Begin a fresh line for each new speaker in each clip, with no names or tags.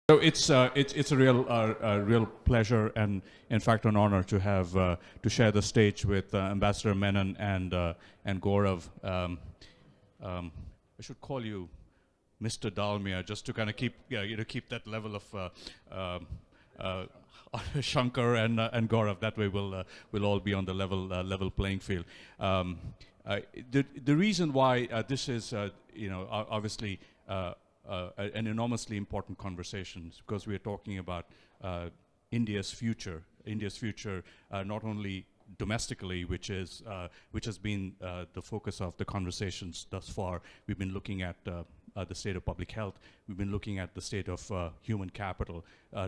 So it's a real pleasure and in fact an honor to have to share the stage with Ambassador Menon and Gaurav. I should call you Mr. Dalmia just to kind of keep keep that level of Shankar and Gaurav. That way we'll all be on the level playing field. The reason why this is obviously. An enormously important conversation because we are talking about India's future. India's future, not only domestically, which has been the focus of the conversations thus far. We've been looking at the state of public health. We've been looking at the state of human capital.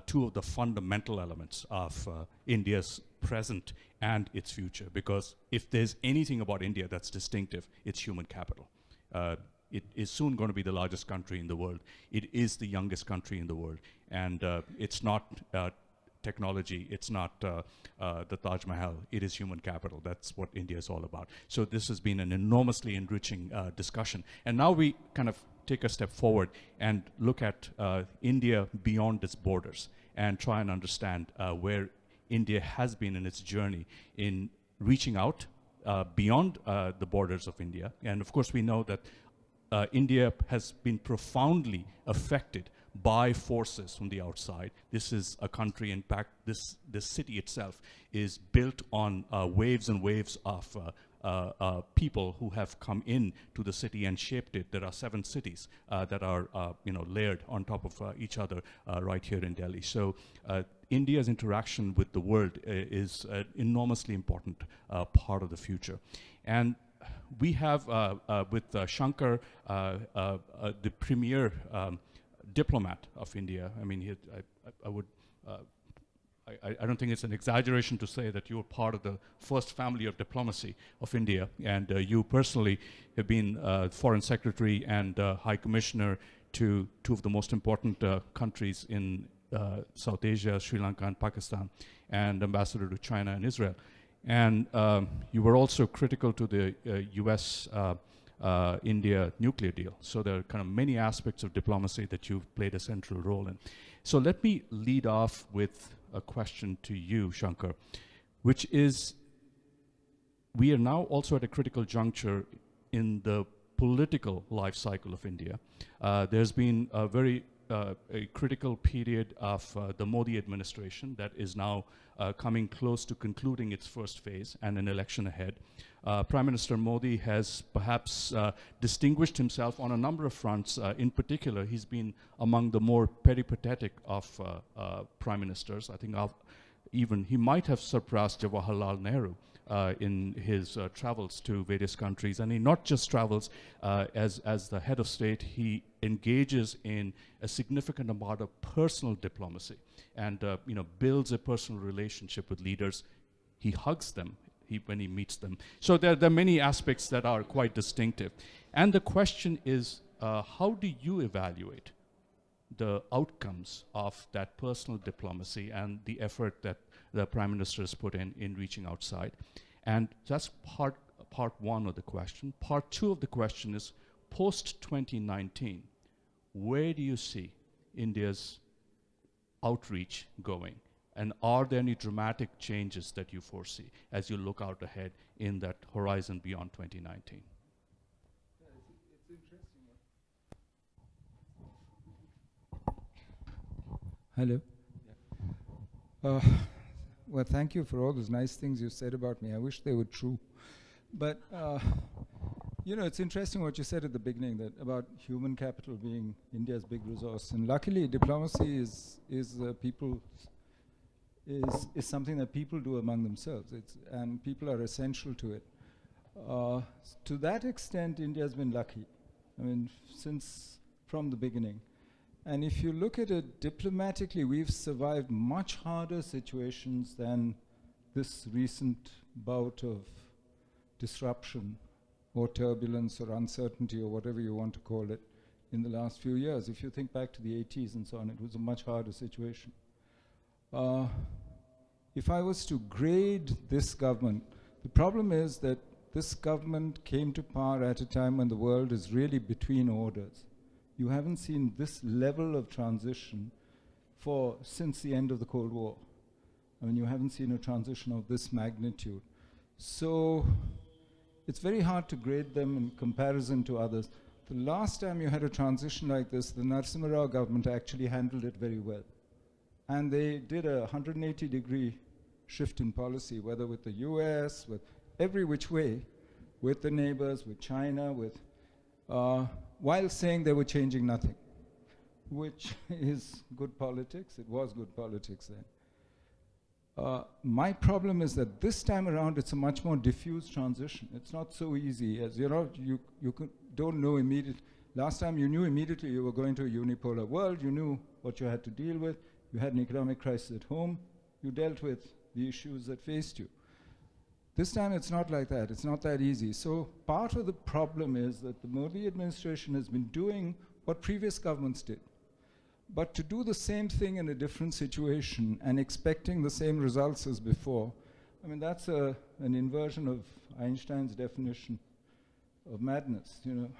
Two of the fundamental elements of India's present and its future. Because if there's anything about India that's distinctive, it's human capital. It is soon going to be the largest country in the world. It is the youngest country in the world. And it's not technology, it's not the Taj Mahal, it is human capital. That's what India is all about. So this has been an enormously enriching discussion. And now we kind of take a step forward and look at India beyond its borders and try and understand where India has been in its journey in reaching out beyond the borders of India. And of course we know that India has been profoundly affected by forces from the outside. This is a country, in fact, this city itself is built on waves and waves of people who have come in to the city and shaped it. There are 7 cities that are layered on top of each other right here in Delhi. So India's interaction with the world is an enormously important part of the future. And we have with Shankar, the premier diplomat of India. I mean, I don't think it's an exaggeration to say that you're part of the first family of diplomacy of India, and you personally have been Foreign Secretary and High Commissioner to 2 of the most important countries in South Asia, Sri Lanka and Pakistan, and Ambassador to China and Israel. And you were also critical to the US-India nuclear deal. So there are kind of many aspects of diplomacy that you've played a central role in. So let me lead off with a question to you, Shankar, which is, we are now also at a critical juncture in the political life cycle of India. There's been a very a critical period of the Modi administration that is now coming close to concluding its first phase and an election ahead. Prime Minister Modi has perhaps distinguished himself on a number of fronts. In particular, he's been among the more peripatetic of prime ministers. I think even he might have surpassed Jawaharlal Nehru in his travels to various countries. And he not just travels as the head of state, he engages in a significant amount of personal diplomacy and builds a personal relationship with leaders. He hugs them when he meets them. So there are many aspects that are quite distinctive. And the question is, how do you evaluate the outcomes of that personal diplomacy and the effort that the Prime Minister has put in reaching outside? And that's part 1 of the question. Part 2 of the question is, post-2019, where do you see India's outreach going? And are there any dramatic changes that you foresee as you look out ahead in that horizon beyond 2019?
It's interesting. Hello. Yeah. Well, thank you for all those nice things you said about me. I wish they were true. But, it's interesting what you said at the beginning about human capital being India's big resource. And luckily, diplomacy is something that people do among themselves. And people are essential to it. To that extent, India has been lucky. I mean, from the beginning. And if you look at it diplomatically, we've survived much harder situations than this recent bout of disruption or turbulence or uncertainty or whatever you want to call it in the last few years. If you think back to the 80s and so on, it was a much harder situation. If I was to grade this government, the problem is that this government came to power at a time when the world is really between orders. You haven't seen this level of transition since the end of the Cold War. I mean, you haven't seen a transition of this magnitude. So it's very hard to grade them in comparison to others. The last time you had a transition like this, the Narasimha Rao government actually handled it very well. And they did a 180-degree shift in policy, whether with the US, with every which way, with the neighbors, with China, while saying they were changing nothing, which is good politics. It was good politics then. My problem is that this time around, it's a much more diffuse transition. It's not so easy. As you know, you don't know immediately. Last time you knew immediately you were going to a unipolar world. You knew what you had to deal with. You had an economic crisis at home. You dealt with the issues that faced you. This time it's not like that. It's not that easy. So part of the problem is that the Modi administration has been doing what previous governments did. But to do the same thing in a different situation and expecting the same results as before, I mean, that's an inversion of Einstein's definition of madness, you know.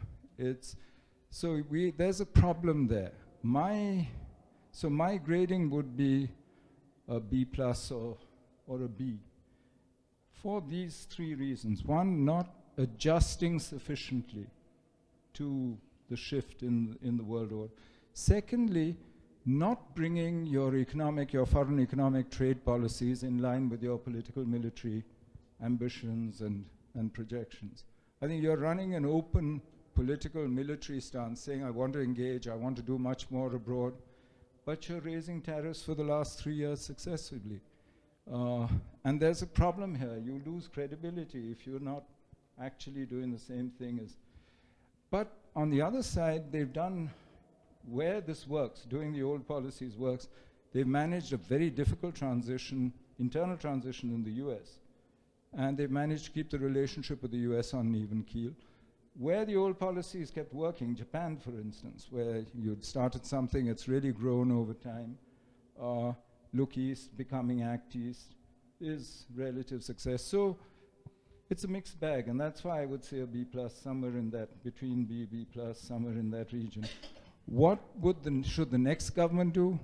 There's a problem there. So my grading would be a B plus or a B for these three reasons. One, not adjusting sufficiently to the shift in the world order. Secondly, not bringing your foreign economic trade policies in line with your political military ambitions and projections. I think you're running an open political military stance, saying I want to engage, I want to do much more abroad, but you're raising tariffs for the last 3 years successively. And there's a problem here. You lose credibility if you're not actually doing the same thing as. But on the other side, they've done, where this works, doing the old policies works, they've managed a very difficult transition, internal transition in the US. And they've managed to keep the relationship with the US on an even keel. Where the old policies kept working, Japan, for instance, where you'd started something, it's really grown over time. Look East, becoming Act East, is relative success. So it's a mixed bag, and that's why I would say a B plus, somewhere in that, between B plus, somewhere in that region. What should the next government do?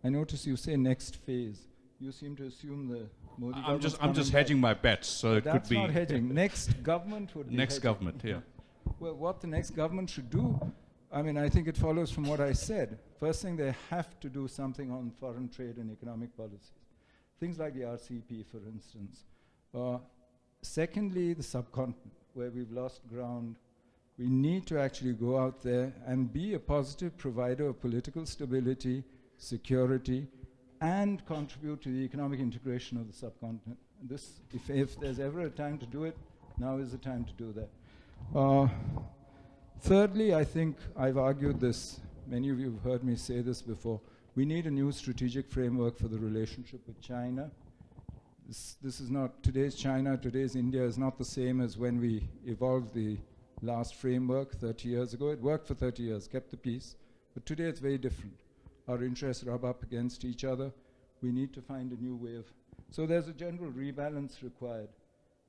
I notice you say next phase. You seem to assume the Modi government.
I'm just hedging my bets, so it could be.
That's not hedging. Next government would be
next
hedging.
Government, yeah.
Well, what the next government should do, I mean, I think it follows from what I said. First thing, they have to do something on foreign trade and economic policies. Things like the RCEP, for instance. Secondly, the subcontinent, where we've lost ground. We need to actually go out there and be a positive provider of political stability, security, and contribute to the economic integration of the subcontinent. This, if there's ever a time to do it, now is the time to do that. Thirdly, I think I've argued this, many of you have heard me say this before, we need a new strategic framework for the relationship with China. This is not, today's China, today's India is not the same as when we evolved the last framework 30 years ago. It worked for 30 years, kept the peace, but today it's very different. Our interests rub up against each other. We need to find a new way of, so there's a general rebalance required,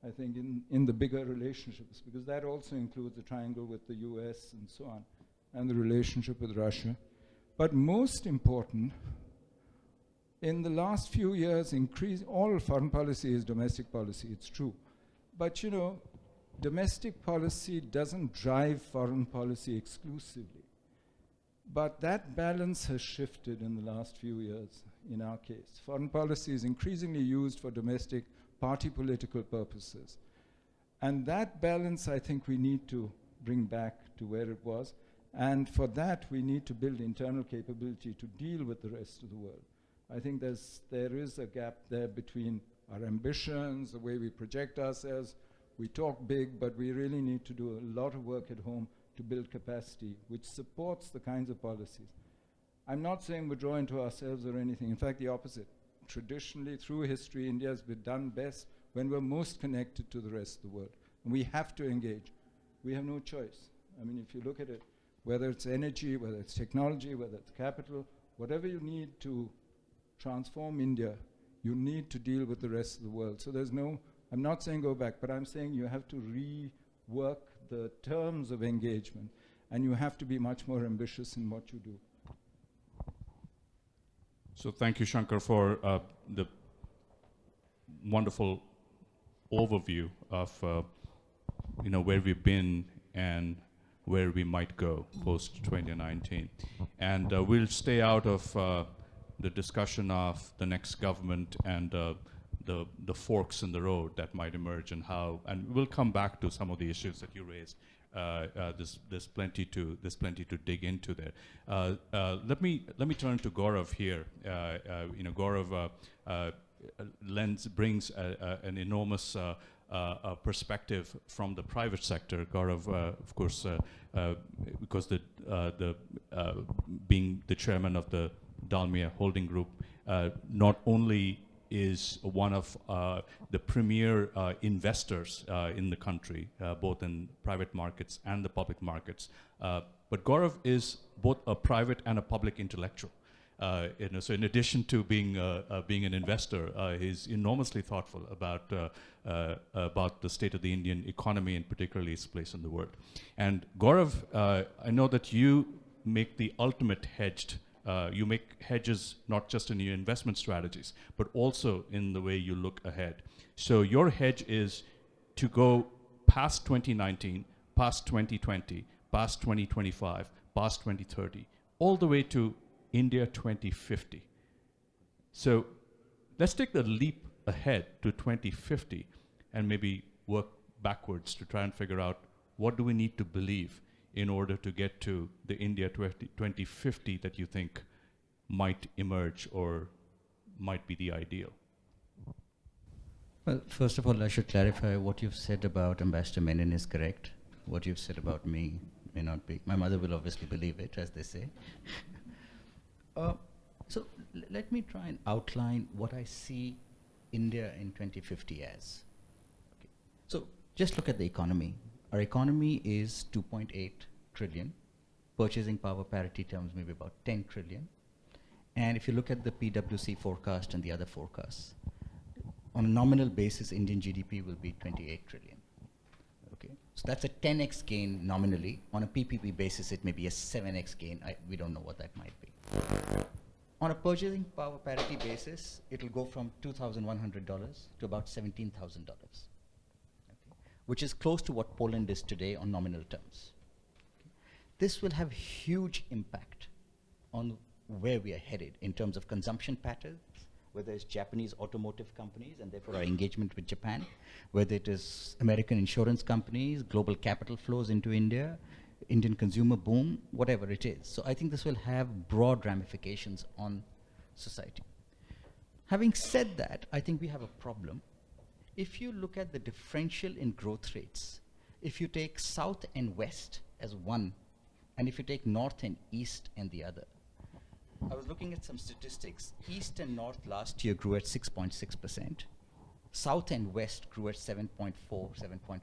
I think, in the bigger relationships, because that also includes the triangle with the US and so on, and the relationship with Russia. But most important, in the last few years, all foreign policy is domestic policy, it's true. But you know, domestic policy doesn't drive foreign policy exclusively. But that balance has shifted in the last few years in our case. Foreign policy is increasingly used for domestic party political purposes. And that balance, I think, we need to bring back to where it was. And for that, we need to build internal capability to deal with the rest of the world. I think there is a gap there between our ambitions, the way we project ourselves. We talk big, but we really need to do a lot of work at home to build capacity, which supports the kinds of policies. I'm not saying we're drawing to ourselves or anything. In fact, the opposite. Traditionally, through history, India has been done best when we're most connected to the rest of the world. And we have to engage. We have no choice. I mean, if you look at it, whether it's energy, whether it's technology, whether it's capital, whatever you need to transform India, you need to deal with the rest of the world. So there's no, I'm not saying go back, but I'm saying you have to rework the terms of engagement, and you have to be much more ambitious in what you do.
So thank you, Shankar, for the wonderful overview of where we've been and where we might go post 2019. And we'll stay out of the discussion of the next government and the forks in the road that might emerge and how. And we'll come back to some of the issues that you raised. There's plenty to dig into there. Let me turn to Gaurav here. Gaurav brings an enormous perspective from the private sector. Gaurav, of course, because being the chairman of the Dalmia Holding Group, not only is one of the premier investors in the country, both in private markets and the public markets. But Gaurav is both a private and a public intellectual. So in addition to being an investor, he's enormously thoughtful about the state of the Indian economy and particularly its place in the world. And Gaurav, I know that you make the ultimate hedged. You make hedges not just in your investment strategies, but also in the way you look ahead. So your hedge is to go past 2019, past 2020, past 2025, past 2030, all the way to India 2050. So let's take the leap ahead to 2050 and maybe work backwards to try and figure out what do we need to believe in order to get to the India 2050 that you think might emerge or might be the ideal?
Well, first of all, I should clarify what you've said about Ambassador Menon is correct. What you've said about me may not be. My mother will obviously believe it, as they say. So let me try and outline what I see India in 2050 as. Okay. So just look at the economy. Our economy is 2.8 trillion. Purchasing power parity terms maybe about 10 trillion. And if you look at the PwC forecast and the other forecasts, on a nominal basis, Indian GDP will be 28 trillion. Okay, so that's a 10x gain nominally. On a PPP basis, it may be a 7x gain. We don't know what that might be. On a purchasing power parity basis, it will go from $2,100 to about $17,000, okay, which is close to what Poland is today on nominal terms. Okay. This will have huge impact on where we are headed in terms of consumption patterns, whether it's Japanese automotive companies and therefore our engagement with Japan, whether it is American insurance companies, global capital flows into India, Indian consumer boom, whatever it is. So I think this will have broad ramifications on society. Having said that, I think we have a problem. If you look at the differential in growth rates, if you take South and West as one, and if you take North and East and the other, I was looking at some statistics. East and North last year grew at 6.6%. South and West grew at 7.4, 7.5%.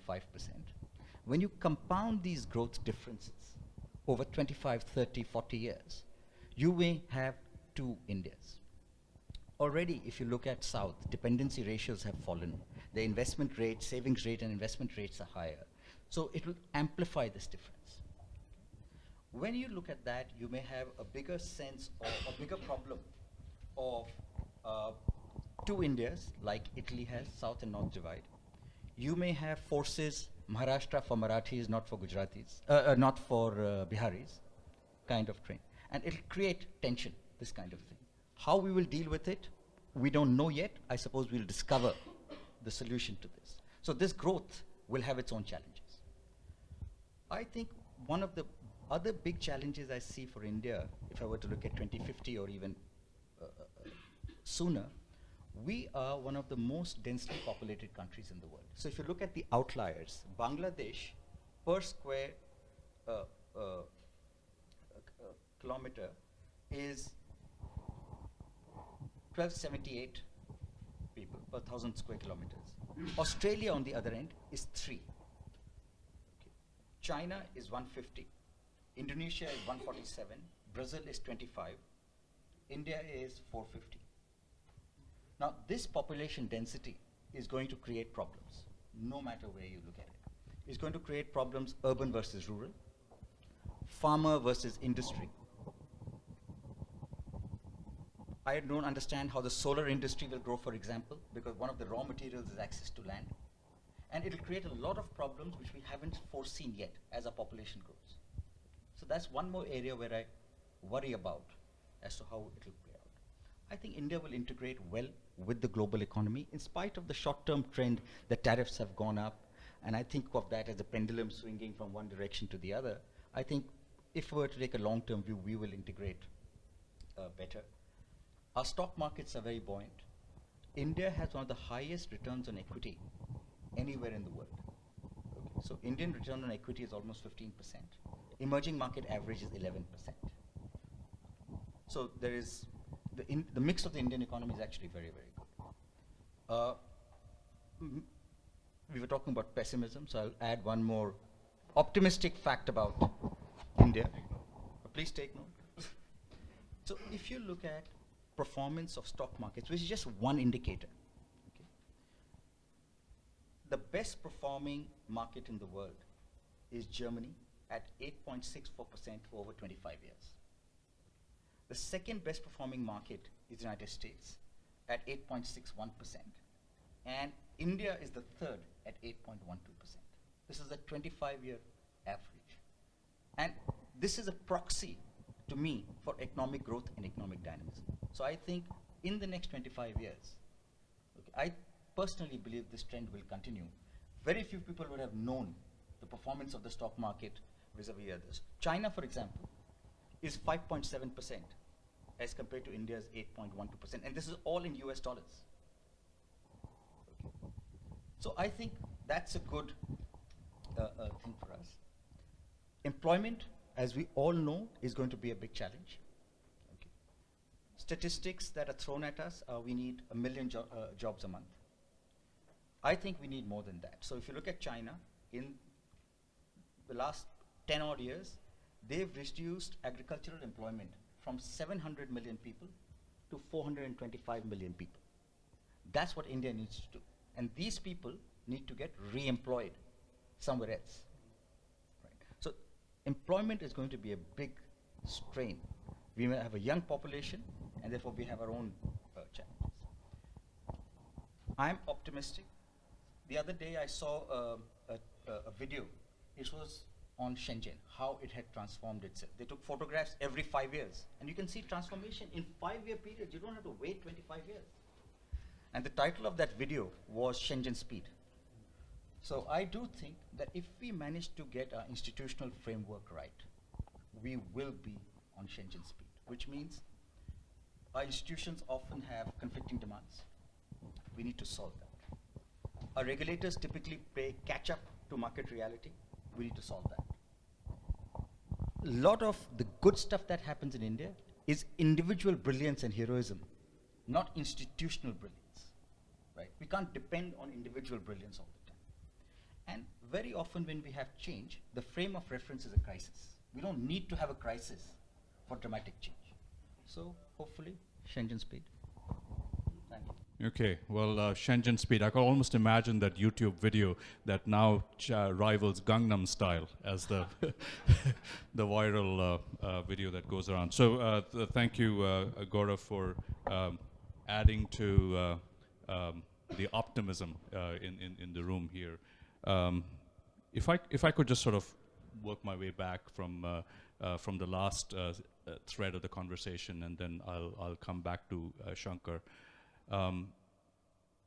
When you compound these growth differences over 25, 30, 40 years, you may have two Indias. Already, if you look at South, dependency ratios have fallen. The investment rate, savings rate, and investment rates are higher. So it will amplify this difference. When you look at that, you may have a bigger sense of a bigger problem of two Indias, like Italy has, South and North divide. You may have forces, Maharashtra for Marathis, not for Gujaratis, not for Biharis, kind of train. And it'll create tension, this kind of thing. How we will deal with it, we don't know yet. I suppose we'll discover the solution to this. So this growth will have its own challenges. I think one of the other big challenges I see for India, if I were to look at 2050 or even sooner, we are one of the most densely populated countries in the world. So if you look at the outliers, Bangladesh per square kilometer is 1278 people per 1,000 square kilometers. Australia, on the other end, is 3. Okay. China is 150. Indonesia is 147. Brazil is 25. India is 450. Now, this population density is going to create problems, no matter where you look at it. It's going to create problems, urban versus rural, farmer versus industry, I don't understand how the solar industry will grow, for example, because one of the raw materials is access to land. And it'll create a lot of problems which we haven't foreseen yet as our population grows. So that's one more area where I worry about as to how it will play out. I think India will integrate well with the global economy in spite of the short-term trend that tariffs have gone up. And I think of that as a pendulum swinging from one direction to the other. I think if we were to take a long-term view, we will integrate better. Our stock markets are very buoyant. India has one of the highest returns on equity anywhere in the world. Okay. So Indian return on equity is almost 15%. Emerging market average is 11%. So there is, the mix of the Indian economy is actually very, very good. We were talking about pessimism, so I'll add one more optimistic fact about India. Please take note. So if you look at performance of stock markets, which is just one indicator, okay, the best performing market in the world is Germany at 8.64% for over 25 years. The second best performing market is the United States at 8.61%. And India is the third at 8.12%. This is a 25-year average. And this is a proxy to me for economic growth and economic dynamism. So I think in the next 25 years, okay, I personally believe this trend will continue. Very few people would have known the performance of the stock market vis-a-vis others. China, for example, is 5.7% as compared to India's 8.12%. And this is all in US dollars. Okay. So I think that's a good thing for us. Employment, as we all know, is going to be a big challenge. Okay. Statistics that are thrown at us, we need 1 million jobs a month. I think we need more than that. So if you look at China, in the last 10 odd years, they've reduced agricultural employment from 700 million people to 425 million people. That's what India needs to do. And these people need to get re-employed somewhere else. Right. So employment is going to be a big strain. We may have a young population, and therefore we have our own challenges. I'm optimistic. The other day I saw a video. It was on Shenzhen, how it had transformed itself. They took photographs every 5 years. And you can see transformation in 5-year periods. You don't have to wait 25 years. And the title of that video was Shenzhen Speed. So I do think that if we manage to get our institutional framework right, we will be on Shenzhen Speed, which means our institutions often have conflicting demands. We need to solve that. Our regulators typically play catch up to market reality. We need to solve that. A lot of the good stuff that happens in India is individual brilliance and heroism, not institutional brilliance. Right? We can't depend on individual brilliance all the time. And very often when we have change, the frame of reference is a crisis. We don't need to have a crisis for dramatic change. So hopefully, Shenzhen Speed. Thank you.
Okay, well, Shenzhen Speed. I can almost imagine that YouTube video that now rivals Gangnam Style as the the viral video that goes around. So thank you, Gaurav, for adding to the optimism in the room here. If I could just sort of work my way back from the last thread of the conversation, and then I'll come back to Shankar.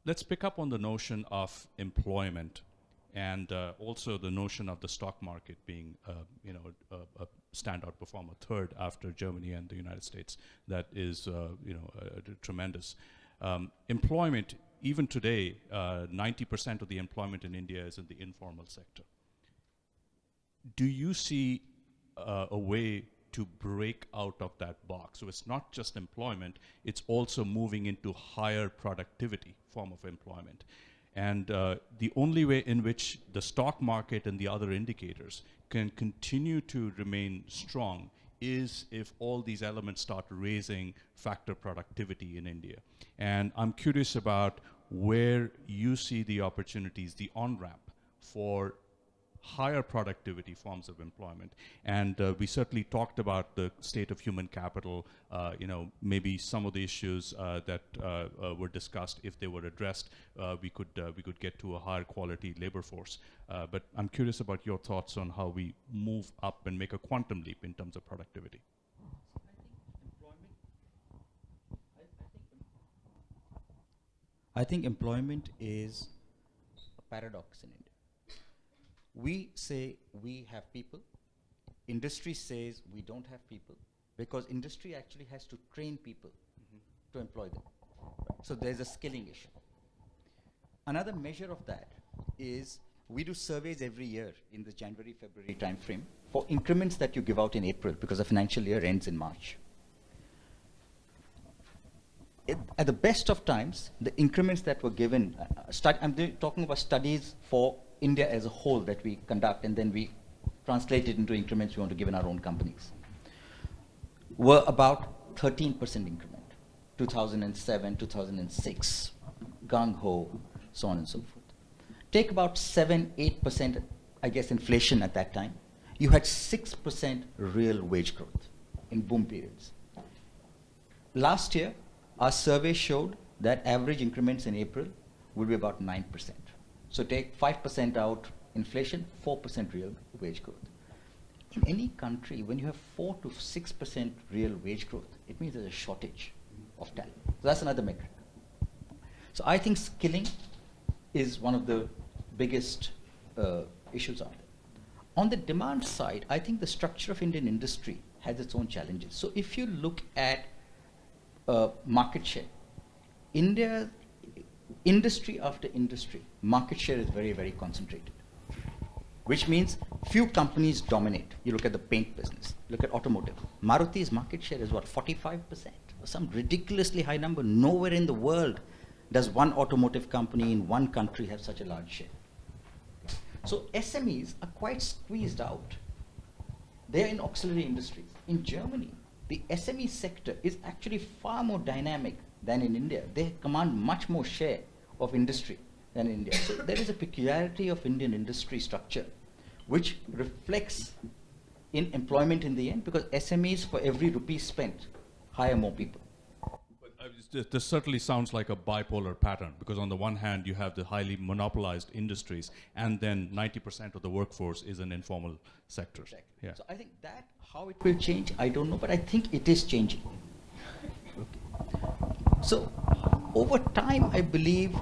Let's pick up on the notion of employment, and also the notion of the stock market being, a standout performer, third after Germany and the United States. That is, tremendous. Employment, even today, 90% of the employment in India is in the informal sector. Do you see a way to break out of that box? So it's not just employment, it's also moving into higher productivity form of employment. And the only way in which the stock market and the other indicators can continue to remain strong is if all these elements start raising factor productivity in India. And I'm curious about where you see the opportunities, the on-ramp for higher productivity forms of employment. And we certainly talked about the state of human capital, maybe some of the issues that were discussed, if they were addressed, we could get to a higher quality labor force. But I'm curious about your thoughts on how we move up and make a quantum leap in terms of productivity.
I think employment is a paradox in India. We say we have people. Industry says we don't have people, because industry actually has to train people to employ them. So there's a skilling issue. Another measure of that is we do surveys every year in the January, February timeframe for increments that you give out in April, because the financial year ends in March. At the best of times, the increments that were given, I'm talking about studies for India as a whole that we conduct, and then we translate it into increments we want to give in our own companies, were about 13% increment. 2007, 2006, gung-ho, so on and so forth. Take about 7-8%, I guess, inflation at that time. You had 6% real wage growth in boom periods. Last year, our survey showed that average increments in April will be about 9%. So take 5% out inflation, 4% real wage growth. In any country, when you have 4 to 6% real wage growth, it means there's a shortage of talent. So that's another metric. So I think skilling is one of the biggest issues out there. On the demand side, I think the structure of Indian industry has its own challenges. So if you look at market share, India, industry after industry, market share is very, very concentrated, which means few companies dominate. You look at the paint business, look at automotive. Maruti's market share is what, 45%? Some ridiculously high number. Nowhere in the world does one automotive company in one country have such a large share. So SMEs are quite squeezed out. They're in auxiliary industries. In Germany, the SME sector is actually far more dynamic than in India. They command much more share of industry than in India. So there is a peculiarity of Indian industry structure which reflects in employment in the end, because SMEs, for every rupee spent, hire more people.
This certainly sounds like a bipolar pattern, because on the one hand you have the highly monopolized industries, and then 90% of the workforce is in informal sectors.
Exactly.
Yeah.
So I think that, how it will change, I don't know, but I think it is changing. Okay. So over time, I believe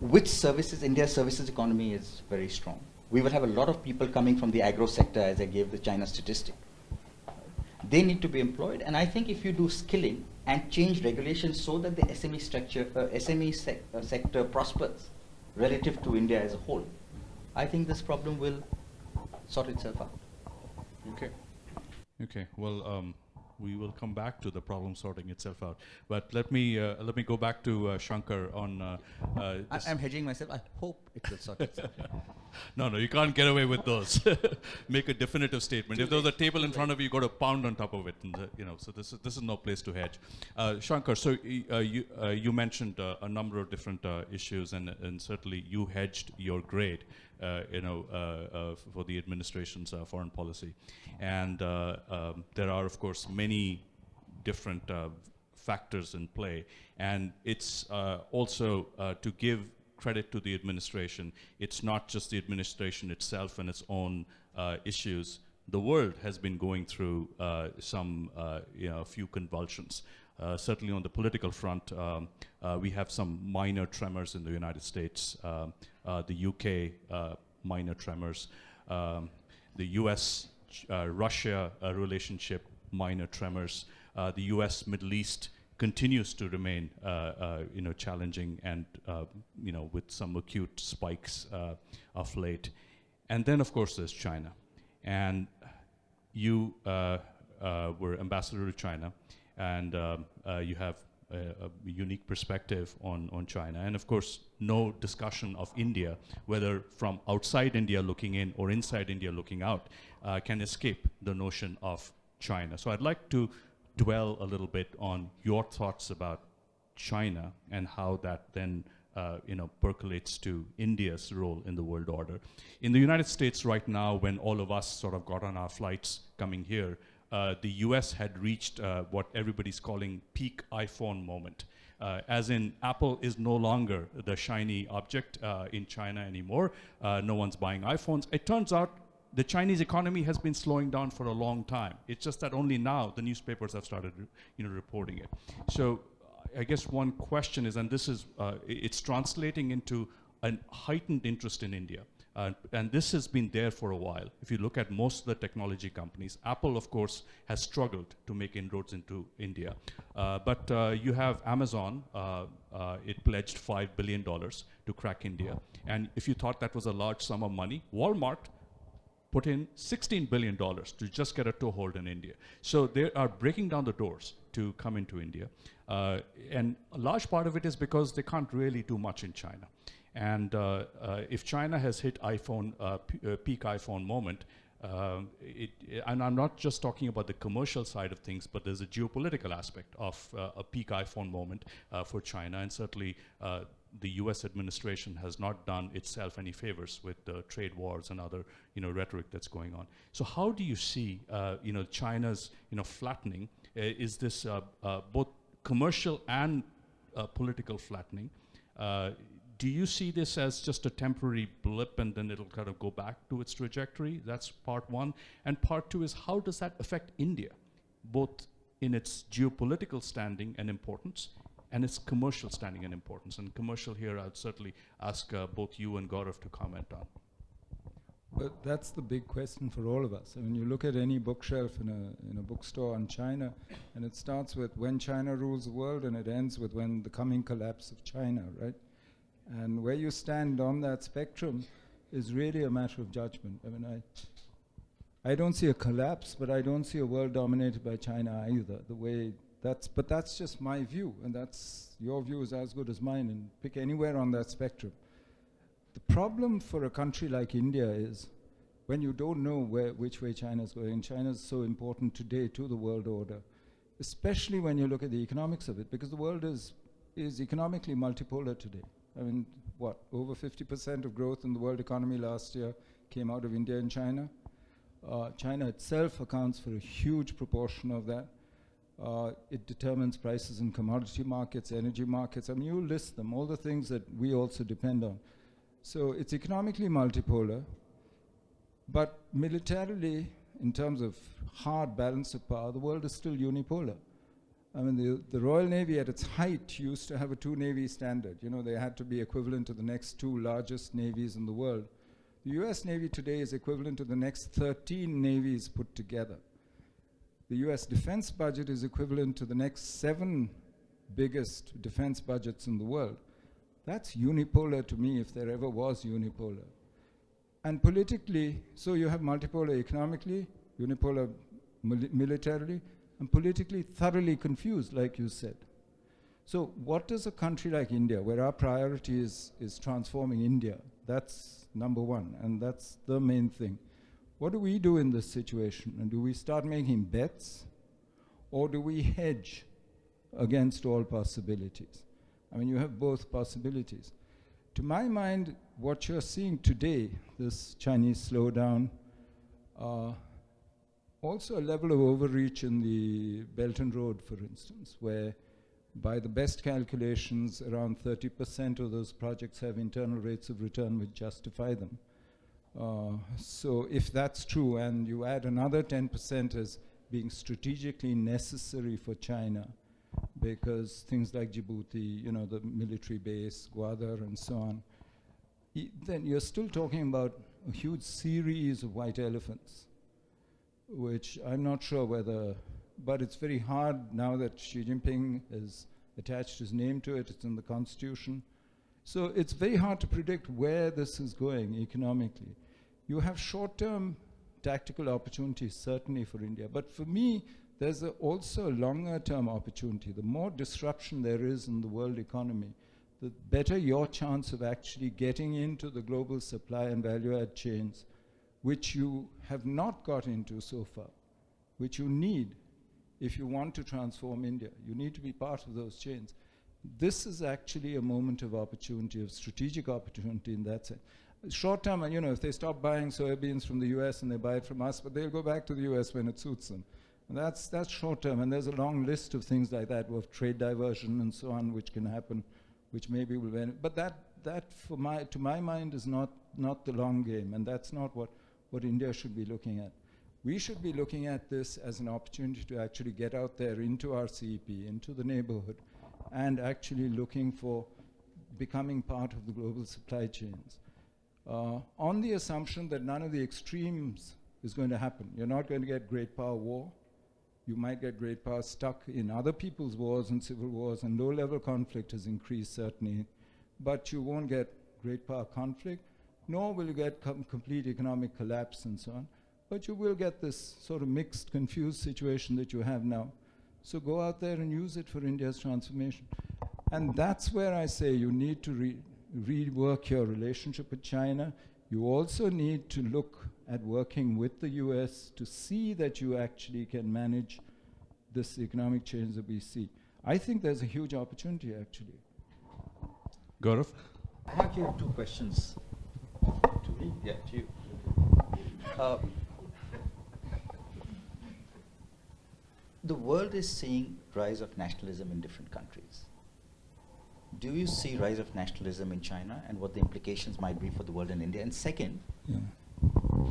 with services, India's services economy is very strong. We will have a lot of people coming from the agro sector, as I gave the China statistic. They need to be employed, and I think if you do skilling and change regulations so that the SME structure, sector prospers relative to India as a whole, I think this problem will sort itself out.
Okay. Okay. Well, we will come back to the problem sorting itself out. But let me go back to Shankar on.
I'm hedging myself. I hope it will sort itself out.
No, you can't get away with those. Make a definitive statement. If there was a table in front of you, you got to pound on top of it. And, so this is no place to hedge. Shankar, so you mentioned a number of different issues, and certainly you hedged your grade, for the administration's foreign policy. And there are, of course, many different factors in play. And it's also to give credit to the administration. It's not just the administration itself and its own issues. The world has been going through a few convulsions. Certainly on the political front, we have some minor tremors in the United States, the UK minor tremors, the US Russia relationship minor tremors, the US Middle East continues to remain challenging, and with some acute spikes of late. And then of course there's China, and you were ambassador to China, and you have a unique perspective on China. And of course no discussion of India, whether from outside India looking in or inside India looking out, can escape the notion of China. So I'd like to dwell a little bit on your thoughts about China and how that then percolates to India's role in the world order. In the United States right now, when all of us sort of got on our flights coming here, the US had reached what everybody's calling peak iPhone moment. As in, Apple is no longer the shiny object in China anymore. No one's buying iPhones. It turns out the Chinese economy has been slowing down for a long time. It's just that only now the newspapers have started, reporting it. So I guess one question is, and this is, it's translating into a heightened interest in India. And this has been there for a while. If you look at most of the technology companies, Apple, of course, has struggled to make inroads into India. But you have Amazon, it pledged $5 billion to crack India. And if you thought that was a large sum of money, Walmart put in $16 billion to just get a toehold in India. So they are breaking down the doors to come into India. And a large part of it is because they can't really do much in China. And if China has hit peak iPhone moment, and I'm not just talking about the commercial side of things, but there's a geopolitical aspect of a peak iPhone moment for China, and certainly the US administration has not done itself any favors with the trade wars and other rhetoric that's going on. So how do you see China's flattening? Is this both commercial and political flattening? Do you see this as just a temporary blip and then it'll kind of go back to its trajectory? That's part one. And part two is, how does that affect India, both in its geopolitical standing and importance and its commercial standing and importance? And commercial here, I'd certainly ask both you and Gaurav to comment on.
But that's the big question for all of us. I mean, you look at any bookshelf in a bookstore on China, and it starts with when China rules the world, and it ends with when the coming collapse of China, right? And where you stand on that spectrum is really a matter of judgment. I mean, I don't see a collapse, but I don't see a world dominated by China either. But that's just my view, and your view is as good as mine, and pick anywhere on that spectrum. The problem for a country like India is when you don't know which way China's going, and China's so important today to the world order, especially when you look at the economics of it, because the world is economically multipolar today. I mean, over 50% of growth in the world economy last year came out of India and China. China itself accounts for a huge proportion of that. It determines prices in commodity markets, energy markets. I mean, you list them, all the things that we also depend on. So it's economically multipolar, but militarily, in terms of hard balance of power, the world is still unipolar. I mean, the Royal Navy at its height used to have a two-navy standard. They had to be equivalent to the next two largest navies in the world. The US Navy today is equivalent to the next 13 navies put together. The US defense budget is equivalent to the next 7 biggest defense budgets in the world. That's unipolar to me, if there ever was unipolar. And politically, so you have multipolar economically, unipolar militarily, and politically thoroughly confused, like you said. So what does a country like India, where our priority is transforming India, that's number one, and that's the main thing. What do we do in this situation? And do we start making bets, or do we hedge against all possibilities? I mean, you have both possibilities. To my mind, what you're seeing today, this Chinese slowdown, also a level of overreach in the Belt and Road, for instance, where by the best calculations, around 30% of those projects have internal rates of return which justify them. So if that's true, and you add another 10% as being strategically necessary for China, because things like Djibouti, the military base, Gwadar, and so on, then you're still talking about a huge series of white elephants, which I'm not sure whether, but it's very hard now that Xi Jinping has attached his name to it, it's in the constitution. So it's very hard to predict where this is going economically. You have short-term tactical opportunities, certainly for India, but for me, there's also a longer-term opportunity. The more disruption there is in the world economy, the better your chance of actually getting into the global supply and value-add chains, which you have not got into so far, which you need if you want to transform India. You need to be part of those chains. this is actually a moment of opportunity, of strategic opportunity in that sense. Short term, you know, if they stop buying soybeans from the US and they buy it from us, but they'll go back to the US when it suits them. And that's short term, and there's a long list of things like that, of trade diversion and so on, which can happen, which maybe will benefit. But that to my mind, is not the long game, and that's not what India should be looking at. We should be looking at this as an opportunity to actually get out there into our CEP, into the neighborhood, and actually looking for becoming part of the global supply chains. On the assumption that none of the extremes is going to happen. You're not going to get great power war. You might get great power stuck in other people's wars and civil wars, and low-level conflict has increased certainly, but you won't get great power conflict, nor will you get complete economic collapse and so on, but you will get this sort of mixed, confused situation that you have now. So go out there and use it for India's transformation. And that's where I say you need to rework your relationship with China. You also need to look at working with the US to see that you actually can manage this economic change that we see. I think there's a huge opportunity, actually.
Gaurav?
I have here two questions. To me? Yeah, to you. The world is seeing rise of nationalism in different countries. Do you see rise of nationalism in China and what the implications might be for the world and India? And second,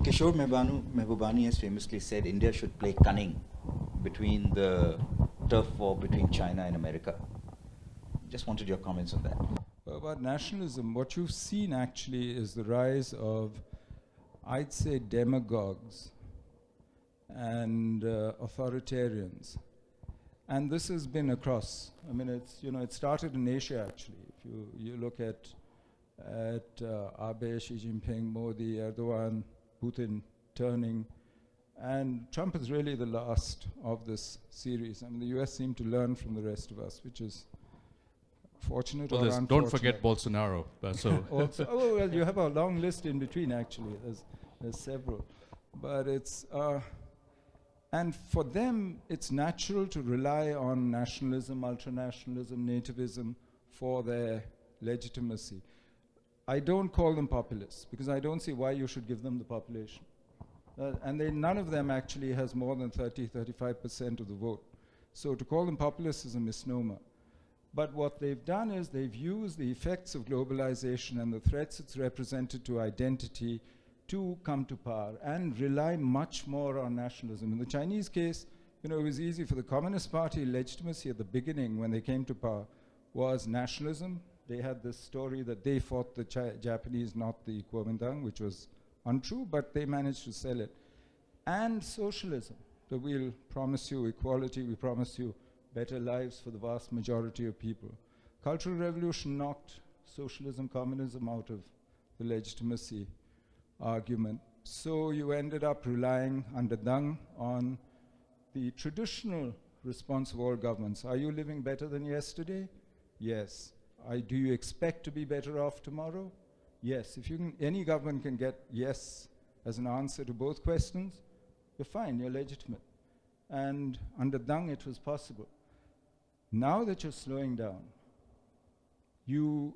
Kishore Mehbubani has famously said India should play cunning between the turf war between China and America. Just wanted your comments on that.
About nationalism, what you've seen actually is the rise of, I'd say, demagogues and authoritarians. And this has been across. I mean, it's, you know, it started in Asia, actually. If you look at Abe, Xi Jinping, Modi, Erdogan, Putin turning, and Trump is really the last of this series. I mean, the US seemed to learn from the rest of us, which is fortunate or unfortunate.
Don't forget Bolsonaro.
Also, oh, well, you have a long list in between, actually. There's several. But it's... and for them, it's natural to rely on nationalism, ultranationalism, nativism for their legitimacy. I don't call them populists, because I don't see why you should give them the population. And none of them actually has more than 35% of the vote. So to call them populists is a misnomer. But what they've done is they've used the effects of globalization and the threats it's represented to identity to come to power and rely much more on nationalism. In the Chinese case, you know, it was easy for the Communist Party. Legitimacy at the beginning when they came to power was nationalism. They had this story that they fought the Japanese, not the Kuomintang, which was untrue, but they managed to sell it. And socialism, that we'll promise you equality, we promise you better lives for the vast majority of people. Cultural Revolution knocked socialism, communism out of the legitimacy argument. So you ended up relying under Deng on the traditional response of all governments. Are you living better than yesterday? Yes. Do you expect to be better off tomorrow? Yes. If you can, any government can get yes as an answer to both questions, you're fine, you're legitimate. And under Deng it was possible. Now that you're slowing down, the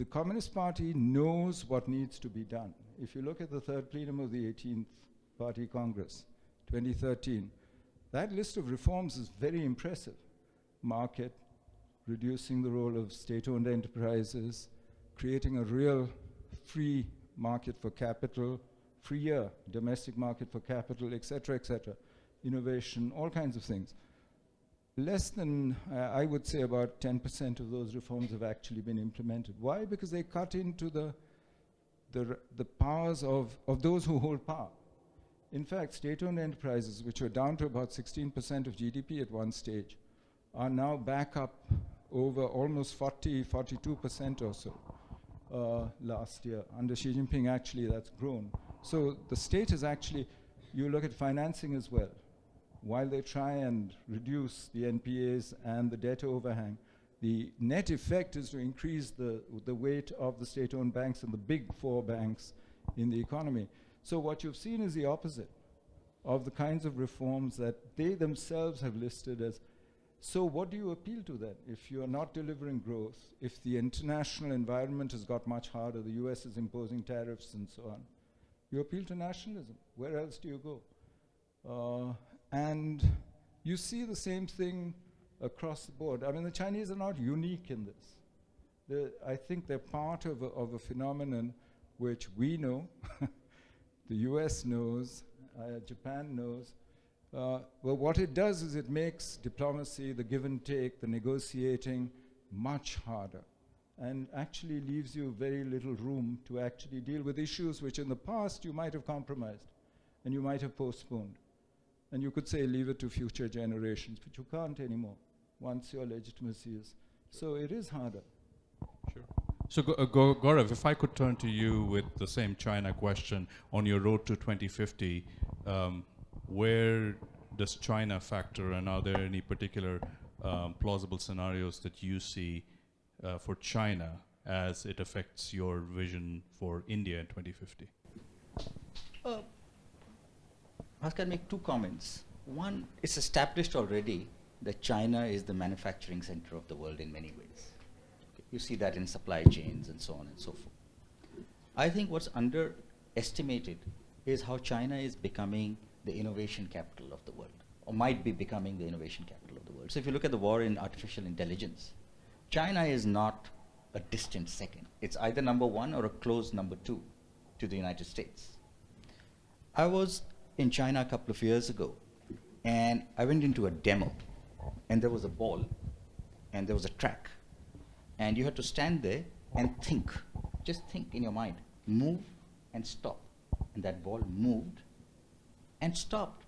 Communist Party knows what needs to be done. If you look at the third plenum of the 18th Party Congress, 2013, that list of reforms is very impressive. Market, reducing the role of state-owned enterprises, creating a real free market for capital, freer domestic market for capital, et cetera, innovation, all kinds of things. Less than, I would say about 10% of those reforms have actually been implemented. Why? Because they cut into the powers of those who hold power. In fact, state-owned enterprises, which were down to about 16% of GDP at one stage, are now back up over almost 42% or so last year. Under Xi Jinping, actually, that's grown. So the state is actually, you look at financing as well. While they try and reduce the NPAs and the debt overhang, the net effect is to increase the weight of the state-owned banks and the big four banks in the economy. So what you've seen is the opposite of the kinds of reforms that they themselves have listed as So what do you appeal to then? If you are not delivering growth, if the international environment has got much harder, the US is imposing tariffs and so on, you appeal to nationalism. Where else do you go? And you see the same thing across the board. I mean, the Chinese are not unique in this. I think they're part of a phenomenon which we know, the US knows, Japan knows. Well, what it does is it makes diplomacy, the give and take, the negotiating much harder, and actually leaves you very little room to actually deal with issues which in the past you might have compromised and you might have postponed. And you could say leave it to future generations, but you can't anymore once your legitimacy is. So it is harder.
Sure. So Gaurav, if I could turn to you with the same China question on your road to 2050, where does China factor, and are there any particular plausible scenarios that you see for China as it affects your vision for India in 2050?
Bhaskar, make two comments. One, it's established already that China is the manufacturing center of the world in many ways. Okay. You see that in supply chains and so on and so forth. I think what's underestimated is how China is becoming the innovation capital of the world, or might be becoming the innovation capital of the world. So if you look at the war in artificial intelligence, China is not a distant second. It's either number one or a close number two to the United States. I was in China a couple of years ago, and I went into a demo, and there was a ball, and there was a track, and you had to stand there and think, just think in your mind, move and stop. And that ball moved and stopped.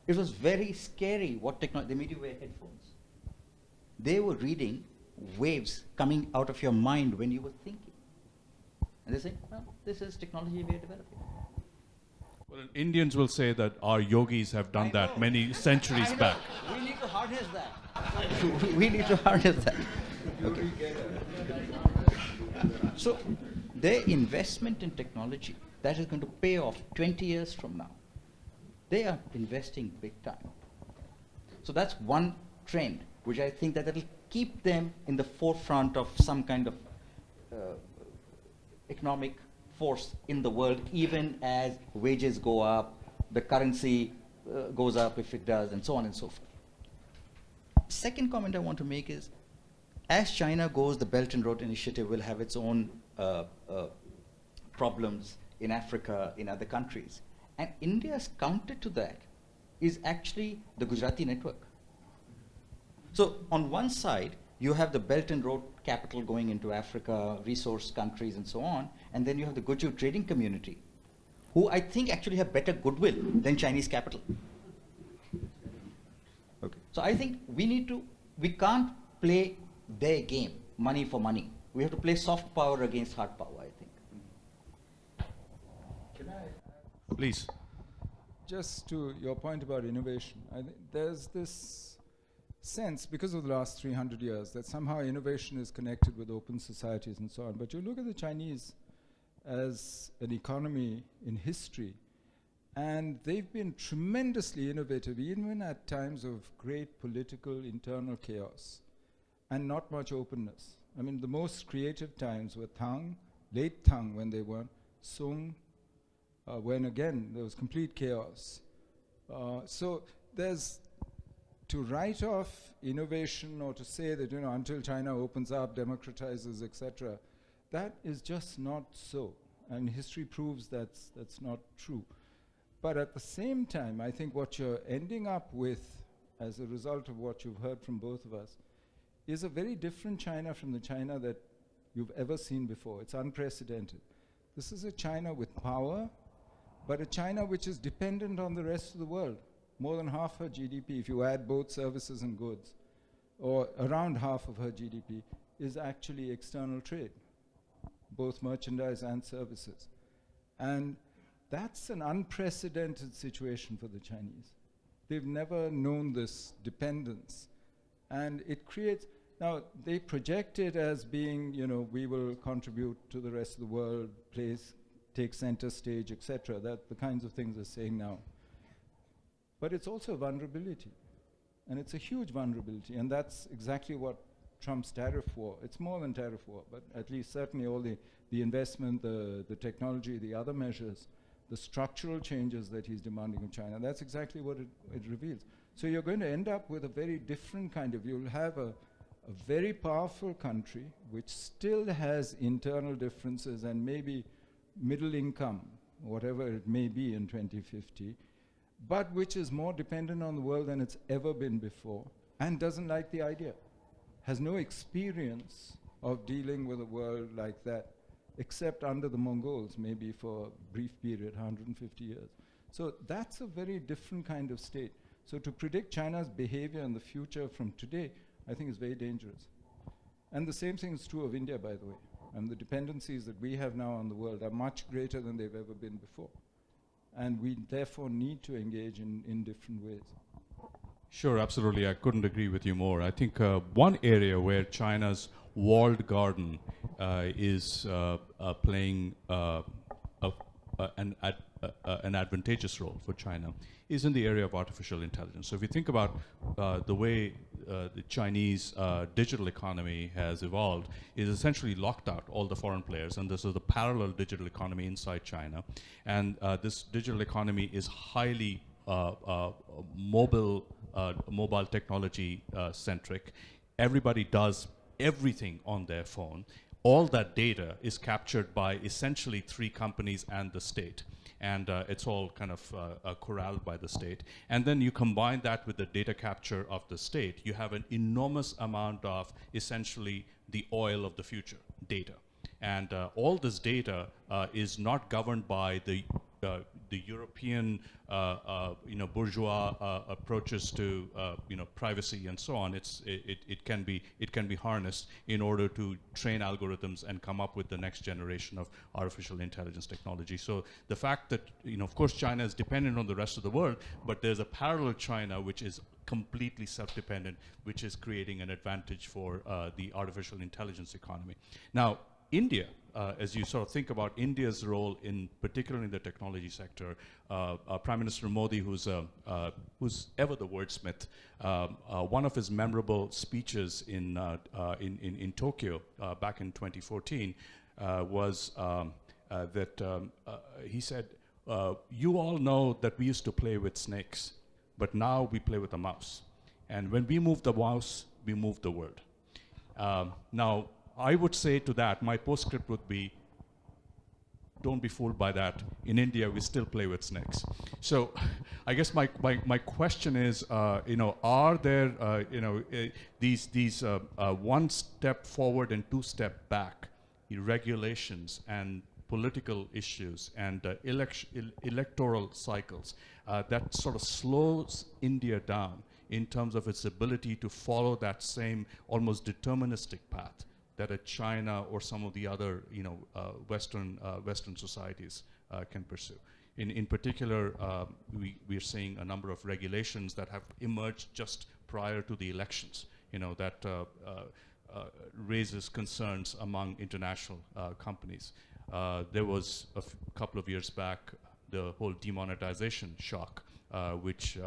It was very scary what technology, they made you wear headphones. They were reading waves coming out of your mind when you were thinking. And they say, well, this is technology we are developing.
Well, Indians will say that our yogis have done that many centuries back.
We need to harness that. We need to harness that. Okay. So their investment in technology, that is going to pay off 20 years from now. They are investing big time. So that's one trend, which I think that will keep them in the forefront of some kind of economic force in the world, even as wages go up, the currency goes up if it does, and so on and so forth. Second comment I want to make is, as China goes, the Belt and Road Initiative will have its own problems in Africa, in other countries. And India's counter to that is actually the Gujarati network. So on one side, you have the Belt and Road capital going into Africa, resource countries and so on, and then you have the Guju trading community, who I think actually have better goodwill than Chinese capital. Okay. So I think we can't play their game, money for money. We have to play soft power against hard power, I think.
Can I?
Please.
Just to your point about innovation, I think there's this sense, because of the last 300 years, that somehow innovation is connected with open societies and so on. But you look at the Chinese as an economy in history, and they've been tremendously innovative, even at times of great political internal chaos and not much openness. I mean, the most creative times were Tang, late Tang when they were, Sung, when again there was complete chaos. So there's, to write off innovation or to say that, you know, until China opens up, democratizes, etc., that is just not so. And history proves that's not true. But at the same time, I think what you're ending up with, as a result of what you've heard from both of us, is a very different China from the China that you've ever seen before. It's unprecedented. This is a China with power, but a China which is dependent on the rest of the world. More than half her GDP, if you add both services and goods, or around half of her GDP, is actually external trade, both merchandise and services. And that's an unprecedented situation for the Chinese. They've never known this dependence. And it creates, now they project it as being, you know, we will contribute to the rest of the world, take center stage, etc. That the kinds of things they're saying now. But it's also vulnerability. And it's a huge vulnerability, and that's exactly what Trump's tariff war, it's more than tariff war, but at least certainly all the investment, the technology, the other measures, the structural changes that he's demanding of China, that's exactly what it reveals. So you're going to end up with a very different kind of, you'll have a very powerful country which still has internal differences and maybe middle income, whatever it may be in 2050, but which is more dependent on the world than it's ever been before, and doesn't like the idea, has no experience of dealing with a world like that, except under the Mongols, maybe for a brief period, 150 years. So that's a very different kind of state. So to predict China's behavior in the future from today, I think is very dangerous. And the same thing is true of India, by the way. And the dependencies that we have now on the world are much greater than they've ever been before. And we therefore need to engage in different ways.
Sure, absolutely. I couldn't agree with you more. I think one area where China's walled garden is playing an advantageous role for China is in the area of artificial intelligence. So if you think about the way the Chinese digital economy has evolved, is essentially locked out all the foreign players, and this is the parallel digital economy inside China. And this digital economy is highly mobile technology centric. Everybody does everything on their phone. All that data is captured by essentially 3 companies and the state. And it's all kind of corralled by the state. And then you combine that with the data capture of the state, you have an enormous amount of essentially the oil of the future, data. And all this data is not governed by the European bourgeois approaches to privacy and so on. It can be harnessed in order to train algorithms and come up with the next generation of artificial intelligence technology. So the fact that of course China is dependent on the rest of the world, but there's a parallel China which is completely self-dependent, which is creating an advantage for the artificial intelligence economy. Now, India, as you sort of think about India's role in particularly in the technology sector, Prime Minister Modi, who's ever the wordsmith, one of his memorable speeches in Tokyo back in 2014 was that he said, "You all know that we used to play with snakes, but now we play with a mouse, and when we move the mouse, we move the world." Now, I would say to that, my postscript would be, don't be fooled by that. In India, we still play with snakes. So I guess my question is, are there, these one step forward and 2 step back regulations and political issues and electoral cycles that sort of slows India down in terms of its ability to follow that same almost deterministic path that a China or some of the other, Western societies can pursue. In particular, we are seeing a number of regulations that have emerged just prior to the elections, that raises concerns among international companies. There was a couple of years back the whole demonetization shock, which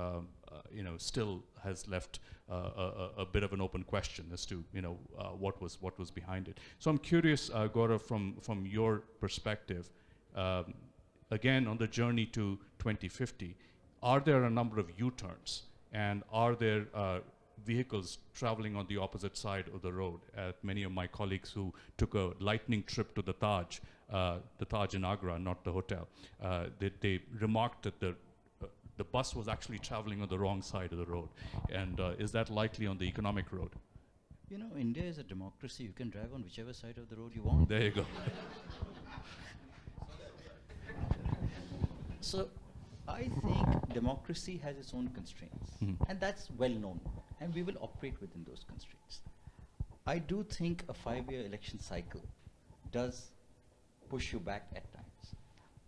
still has left a bit of an open question as to what was behind it. So I'm curious, Gaurav, from your perspective, again on the journey to 2050, are there a number of U-turns, and are there vehicles traveling on the opposite side of the road? Many of my colleagues who took a lightning trip to the Taj in Agra, not the hotel, they remarked that the bus was actually traveling on the wrong side of the road. And is that likely on the economic road?
India is a democracy. You can drive on whichever side of the road you want.
There you go.
So I think democracy has its own constraints, and that's well known, and we will operate within those constraints. I do think a 5-year election cycle does push you back at times.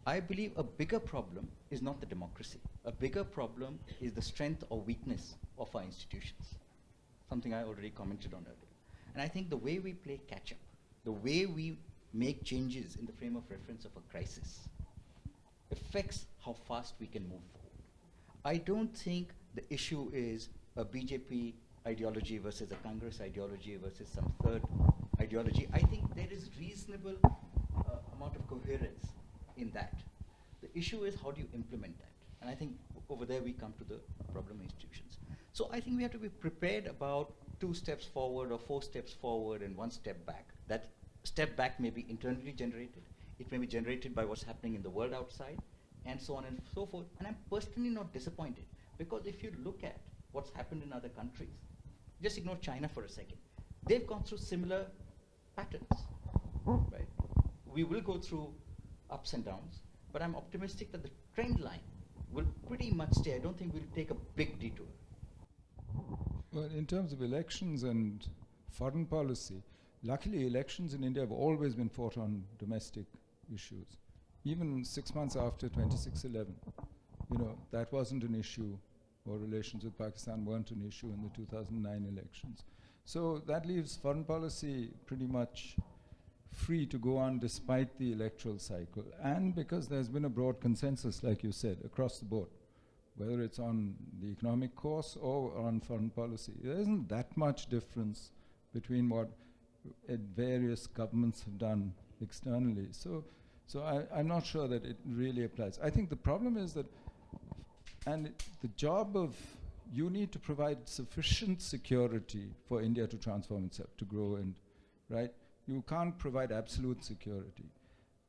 I believe a bigger problem is not the democracy. A bigger problem is the strength or weakness of our institutions, something I already commented on earlier. And I think the way we play catch-up, the way we make changes in the frame of reference of a crisis, affects how fast we can move forward. I don't think the issue is a BJP ideology versus a Congress ideology versus some third ideology. I think there is reasonable amount of coherence in that. The issue is how do you implement that? And I think over there we come to the problem institutions. So I think we have to be prepared about 2 steps forward or 4 steps forward and 1 step back. That step back may be internally generated. It may be generated by what's happening in the world outside, and so on and so forth. And I'm personally not disappointed, because if you look at what's happened in other countries, just ignore China for a second. They've gone through similar patterns, right? We will go through ups and downs, but I'm optimistic that the trend line will pretty much stay. I don't think we'll take a big detour.
Well, in terms of elections and foreign policy, luckily elections in India have always been fought on domestic issues. Even 6 months after 26/11, that wasn't an issue, or relations with Pakistan weren't an issue in the 2009 elections. So that leaves foreign policy pretty much free to go on despite the electoral cycle, and because there's been a broad consensus, like you said, across the board, whether it's on the economic course or on foreign policy. There isn't that much difference between what various governments have done externally. So I'm not sure that it really applies. I think the problem is that, and the job of, you need to provide sufficient security for India to transform itself, to grow, and right? You can't provide absolute security.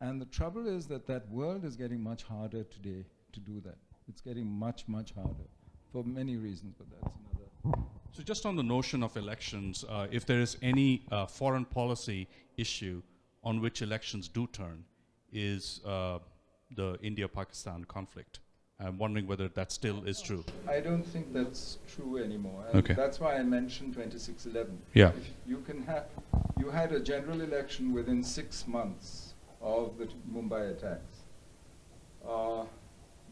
And the trouble is that that world is getting much harder today to do that. It's getting much, much harder for many reasons, but that's another.
So just on the notion of elections, if there is any foreign policy issue on which elections do turn, is the India-Pakistan conflict. I'm wondering whether that still is true.
I don't think that's true anymore. And
Okay.
that's why I mentioned 26/11.
Yeah.
If you had a general election within 6 months of the Mumbai attacks.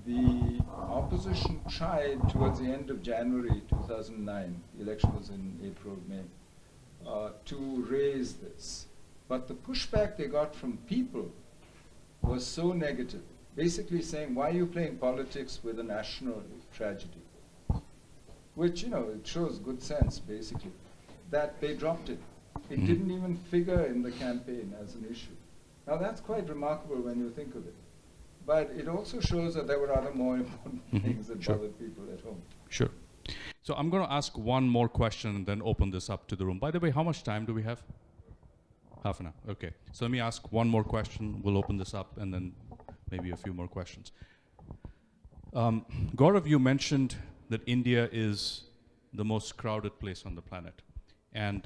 The opposition tried towards the end of January 2009, the election was in April, May, to raise this. But the pushback they got from people was so negative, basically saying, why are you playing politics with a national tragedy? Which, it shows good sense, basically, that they dropped it. It didn't even figure in the campaign as an issue. Now that's quite remarkable when you think of it. But it also shows that there were other more important things that
Sure.
bothered people at home.
Sure. So I'm going to ask one more question and then open this up to the room. By the way, how much time do we have? Half an hour. Okay. So let me ask one more question. We'll open this up and then maybe a few more questions. Gaurav, you mentioned that India is the most crowded place on the planet. And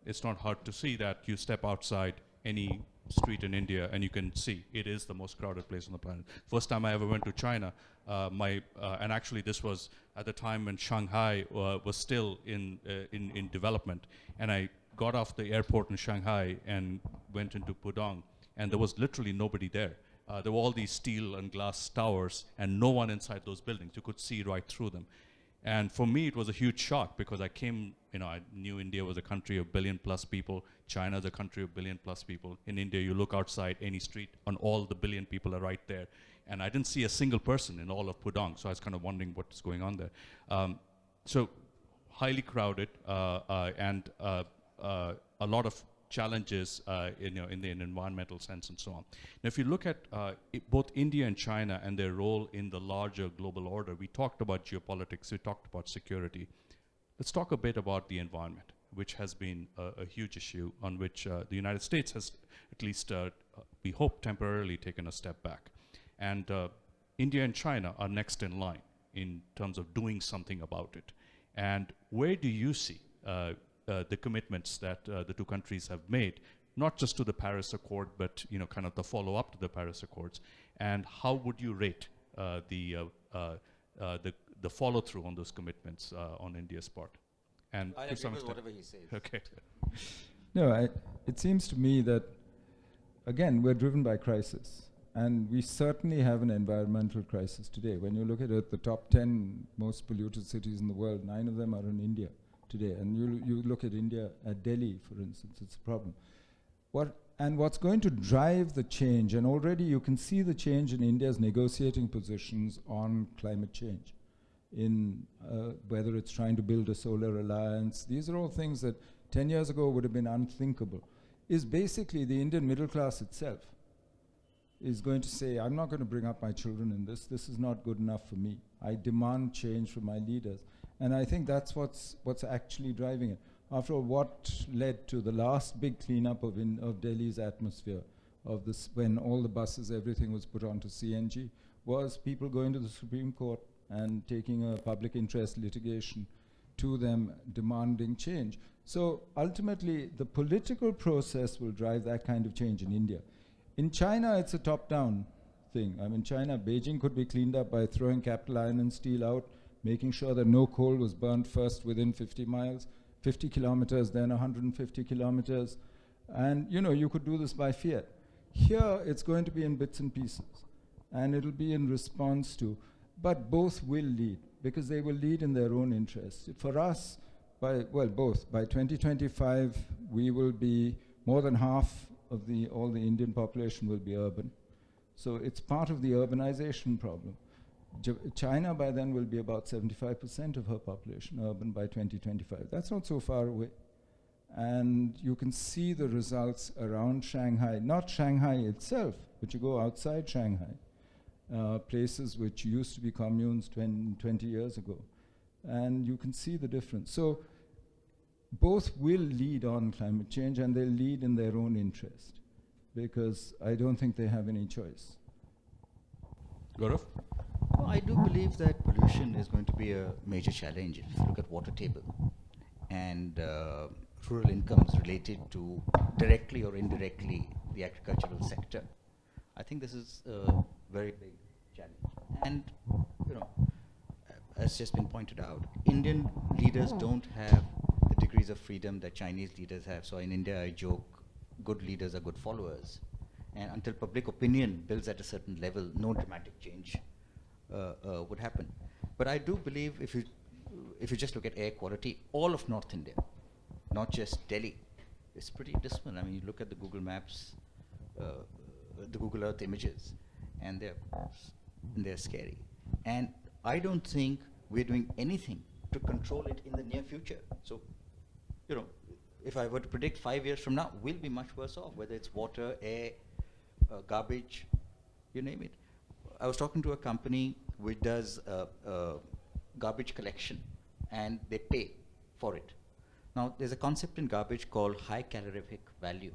it's not hard to see that. You step outside any street in India and you can see it is the most crowded place on the planet. First time I ever went to China, and actually this was at the time when Shanghai was still in development, and I got off the airport in Shanghai and went into Pudong, and there was literally nobody there. There were all these steel and glass towers and no one inside those buildings. You could see right through them. And for me, it was a huge shock because I came, I knew India was a country of 1 billion plus people. China is a country of 1 billion plus people. In India, you look outside any street and all the 1 billion people are right there. And I didn't see a single person in all of Pudong. So I was kind of wondering what's going on there. So highly crowded and a lot of challenges in the environmental sense and so on. Now, if you look at both India and China and their role in the larger global order, we talked about geopolitics, we talked about security. Let's talk a bit about the environment, which has been a huge issue on which the United States has, at least we hope, temporarily taken a step back. And India and China are next in line in terms of doing something about it. And where do you see the commitments that the two countries have made, not just to the Paris Accord, but kind of the follow-up to the Paris Accords, and how would you rate the follow-through on those commitments on India's part? And
I agree with whatever he says.
Okay.
No, it seems to me that, again, we're driven by crisis. And we certainly have an environmental crisis today. When you look at it, the top 10 most polluted cities in the world, 9 of them are in India today. And you look at India, at Delhi, for instance, it's a problem. What's going to drive the change, and already you can see the change in India's negotiating positions on climate change. in whether it's trying to build a solar alliance. These are all things that 10 years ago would have been unthinkable. Is basically the Indian middle class itself is going to say, I'm not going to bring up my children in this. This is not good enough for me. I demand change from my leaders. And I think that's what's actually driving it. After all, what led to the last big cleanup of Delhi's atmosphere, of this, when all the buses, everything was put onto CNG, was people going to the Supreme Court and taking a public interest litigation to them, demanding change. So ultimately, the political process will drive that kind of change in India. In China, it's a top-down thing. I mean, China, Beijing could be cleaned up by throwing capital iron and steel out, making sure that no coal was burnt first within 50 miles, 50 kilometers, then 150 kilometers. And, you know, you could do this by fiat. Here, it's going to be in bits and pieces. And it'll be in response to, but both will lead, because they will lead in their own interests. For us, both. By 2025, we will be, more than half of all the Indian population will be urban. So it's part of the urbanization problem. China by then will be about 75% of her population urban by 2025. That's not so far away. And you can see the results around Shanghai, not Shanghai itself, but you go outside Shanghai, places which used to be communes 20 years ago, and you can see the difference. So both will lead on climate change, and they'll lead in their own interest, because I don't think they have any choice.
Gaurav?
Well, I do believe that pollution is going to be a major challenge if you look at water table and rural incomes related to directly or indirectly the agricultural sector. I think this is a very big challenge. And, you know, as just been pointed out, Indian leaders don't have the degrees of freedom that Chinese leaders have. So in India, I joke, good leaders are good followers. And until public opinion builds at a certain level, no dramatic change would happen. But I do believe if you just look at air quality, all of North India, not just Delhi, it's pretty dismal. I mean, you look at the Google Maps, the Google Earth images, and they're scary. And I don't think we're doing anything to control it in the near future. So, you know, if I were to predict 5 years from now, we'll be much worse off, whether it's water, air, garbage, you name it. I was talking to a company which does garbage collection, and they pay for it. Now, there's a concept in garbage called high calorific value.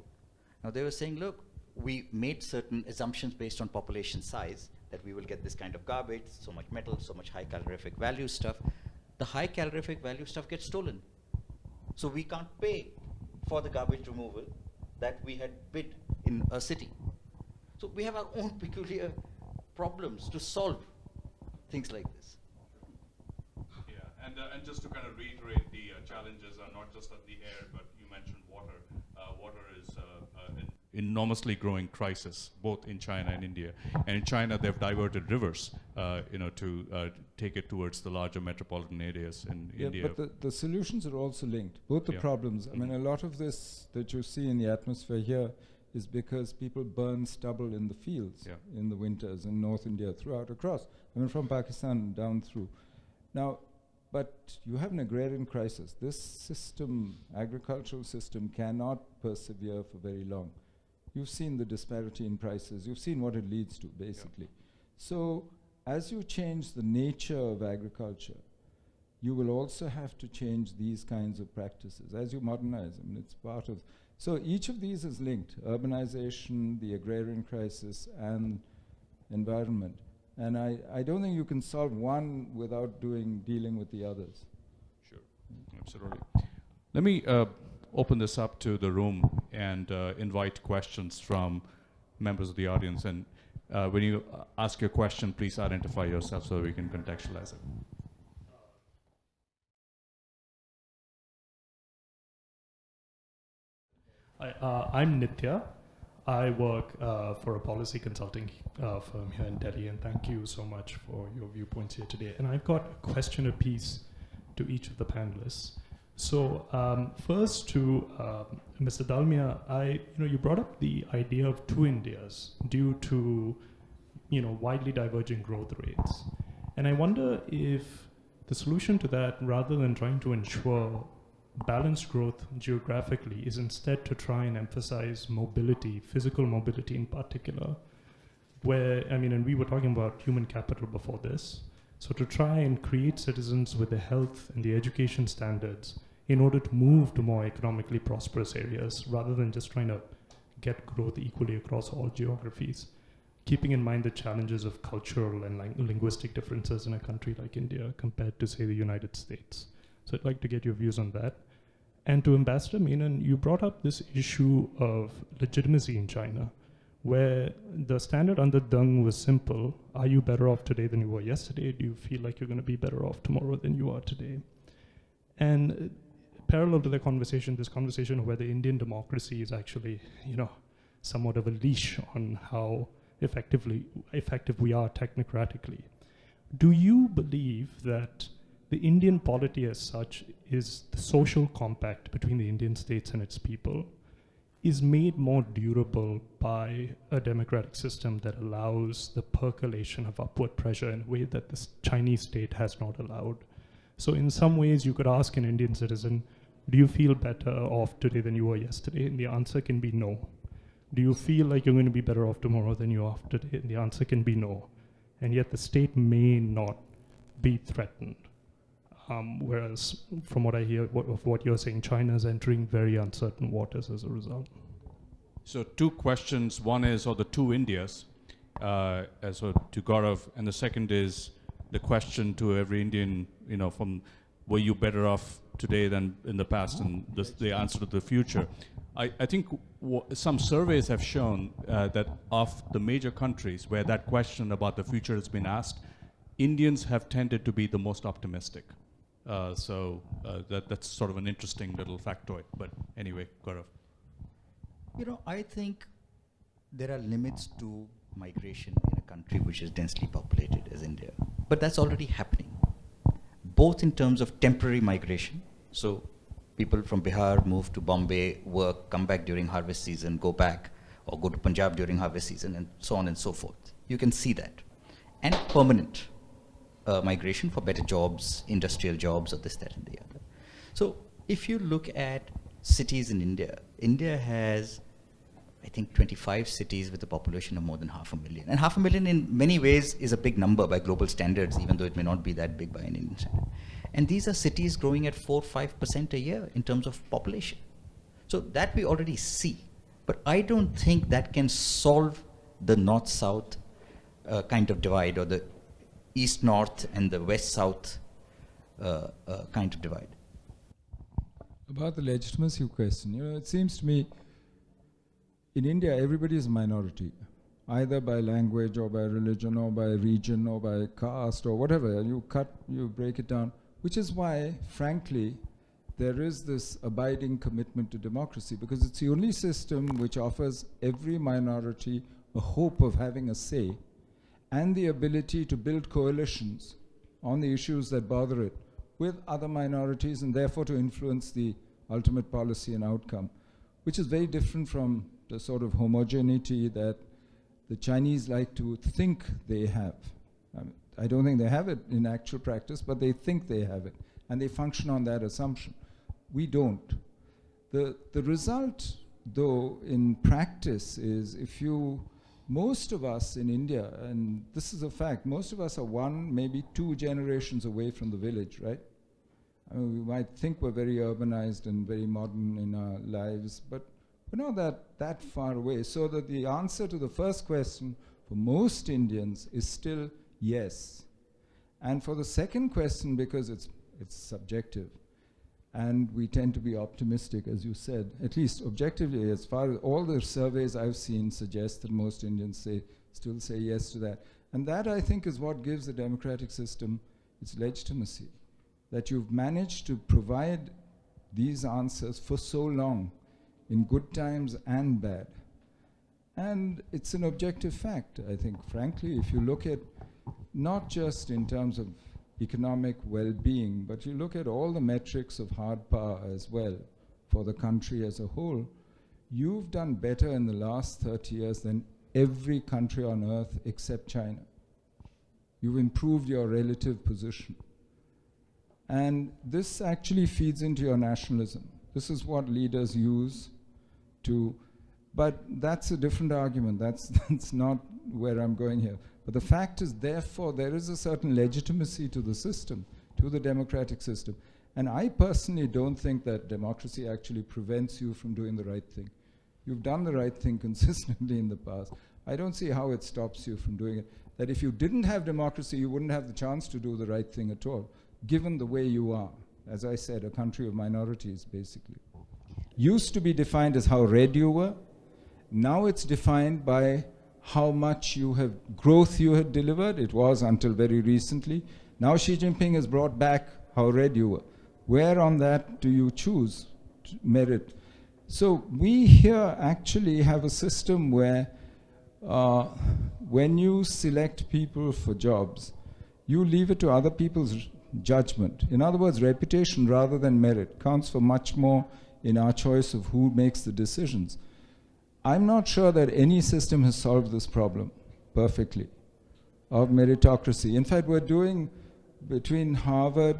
Now, they were saying, look, we made certain assumptions based on population size that we will get this kind of garbage, so much metal, so much high calorific value stuff. The high calorific value stuff gets stolen. So we can't pay for the garbage removal that we had bid in a city. So we have our own peculiar problems to solve things like this.
Yeah, and just to kind of reiterate, the challenges are not just at the air, but you mentioned water. Water is an enormously growing crisis, both in China and India. And in China, they've diverted rivers, to take it towards the larger metropolitan areas in India.
But the solutions are also linked. Both the problems. I mean, a lot of this that you see in the atmosphere here is because people burn stubble in the fields in the winters in North India, across. I mean, from Pakistan down through. Now, but you have an agrarian crisis. This system, agricultural system, cannot persevere for very long. You've seen the disparity in prices. You've seen what it leads to, basically. Yeah. So as you change the nature of agriculture, you will also have to change these kinds of practices. As you modernize them, it's part of... So each of these is linked: urbanization, the agrarian crisis, and environment. And I don't think you can solve one without dealing with the others.
Sure, absolutely. Let me open this up to the room and invite questions from members of the audience. And when you ask your question, please identify yourself so we can contextualize it.
I'm Nitya. I work for a policy consulting firm here in Delhi, and thank you so much for your viewpoints here today. And I've got a question apiece to each of the panelists. So first to Mr. Dalmia, you brought up the idea of two Indias due to widely diverging growth rates, and I wonder if The solution to that, rather than trying to ensure balanced growth geographically, is instead to try and emphasize mobility, physical mobility in particular, where, I mean, and we were talking about human capital before this, so to try and create citizens with the health and the education standards in order to move to more economically prosperous areas, rather than just trying to get growth equally across all geographies, keeping in mind the challenges of cultural and linguistic differences in a country like India compared to, say, the United States. So I'd like to get your views on that. And to Ambassador Menon, you brought up this issue of legitimacy in China, where the standard under Deng was simple. Are you better off today than you were yesterday? Do you feel like you're going to be better off tomorrow than you are today? And parallel to the conversation, this conversation of whether Indian democracy is actually, somewhat of a leash on how effective we are technocratically. Do you believe that the Indian polity as such is the social compact between the Indian states and its people is made more durable by a democratic system that allows the percolation of upward pressure in a way that the Chinese state has not allowed? So in some ways you could ask an Indian citizen, do you feel better off today than you were yesterday? And the answer can be no. Do you feel like you're going to be better off tomorrow than you are today? And the answer can be no. And yet the state may not be threatened. Whereas from what I hear of what you're saying, China is entering very uncertain waters as a result.
So two questions. One is, or the two Indias, so to Gaurav, and the second is the question to every Indian, from were you better off today than in the past, and the answer to the future. I think some surveys have shown that of the major countries where that question about the future has been asked, Indians have tended to be the most optimistic. So that's sort of an interesting little factoid. But anyway, Gaurav.
I think there are limits to migration in a country which is densely populated as India. But that's already happening, both in terms of temporary migration. So people from Bihar move to Bombay, work, come back during harvest season, go back, or go to Punjab during harvest season, and so on and so forth. You can see that. And permanent migration for better jobs, industrial jobs, or this, that, and the other. So if you look at cities in India, India has, I think, 25 cities with a population of more than 500,000. And 500,000 in many ways is a big number by global standards, even though it may not be that big by an Indian standard. And these are cities growing at 4-5% a year in terms of population. So that we already see. But I don't think that can solve the north-south kind of divide, or the east-north and the west-south kind of divide.
About the legitimacy question, it seems to me in India everybody is a minority, either by language or by religion or by region or by caste or whatever. You break it down, which is why, frankly, there is this abiding commitment to democracy, because it's the only system which offers every minority a hope of having a say and the ability to build coalitions on the issues that bother it with other minorities, and therefore to influence the ultimate policy and outcome, which is very different from the sort of homogeneity that the Chinese like to think they have. I don't think they have it in actual practice, but they think they have it, and they function on that assumption. We don't. The result, though, in practice is most of us in India, and this is a fact, most of us are 1, maybe 2 generations away from the village, right? I mean, we might think we're very urbanized and very modern in our lives, but we're not that far away. So that the answer to the first question for most Indians is still yes. And for the second question, because it's subjective, and we tend to be optimistic, as you said, at least objectively, as far as all the surveys I've seen suggest that most Indians still say yes to that. And that, I think, is what gives the democratic system its legitimacy, that you've managed to provide these answers for so long, in good times and bad. And it's an objective fact, I think, frankly, if you look at not just in terms of economic well-being, but you look at all the metrics of hard power as well for the country as a whole, you've done better in the last 30 years than every country on earth except China. You've improved your relative position. And this actually feeds into your nationalism. This is what leaders use to, but that's a different argument. That's not where I'm going here. But the fact is, therefore, there is a certain legitimacy to the system, to the democratic system. And I personally don't think that democracy actually prevents you from doing the right thing. You've done the right thing consistently in the past. I don't see how it stops you from doing it. That if you didn't have democracy, you wouldn't have the chance to do the right thing at all, given the way you are. As I said, a country of minorities, basically. Used to be defined as how red you were. Now it's defined by how much growth you had delivered. It was until very recently. Now Xi Jinping has brought back how red you were. Where on that do you choose merit? So we here actually have a system where when you select people for jobs, you leave it to other people's judgment. In other words, reputation rather than merit counts for much more in our choice of who makes the decisions. I'm not sure that any system has solved this problem perfectly of meritocracy. In fact, we're doing, between Harvard,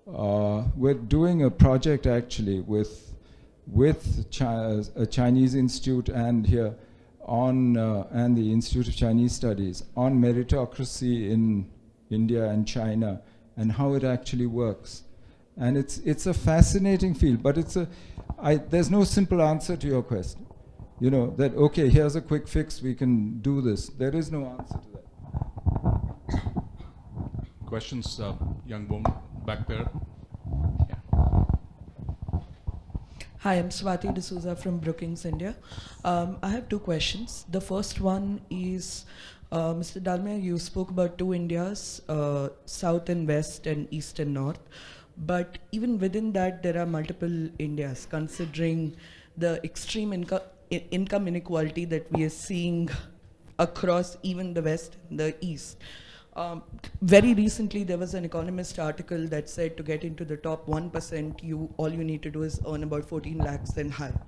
we're doing a project actually with a Chinese institute and here on, and the Institute of Chinese Studies on meritocracy in India and China and how it actually works. And it's a fascinating field, but there's no simple answer to your question. You know, that, okay, here's a quick fix, we can do this. There is no answer to that.
Questions, young woman back there? Yeah.
Hi, I'm Swati D'Souza from Brookings, India. I have two questions. The first one is, Mr. Dalmia, you spoke about two Indias, South and West and East and North. But even within that, there are multiple Indias, considering the extreme income inequality that we are seeing across even the West and the East. Very recently, there was an Economist article that said to get into the top 1%, all you need to do is earn about 14 lakhs and higher.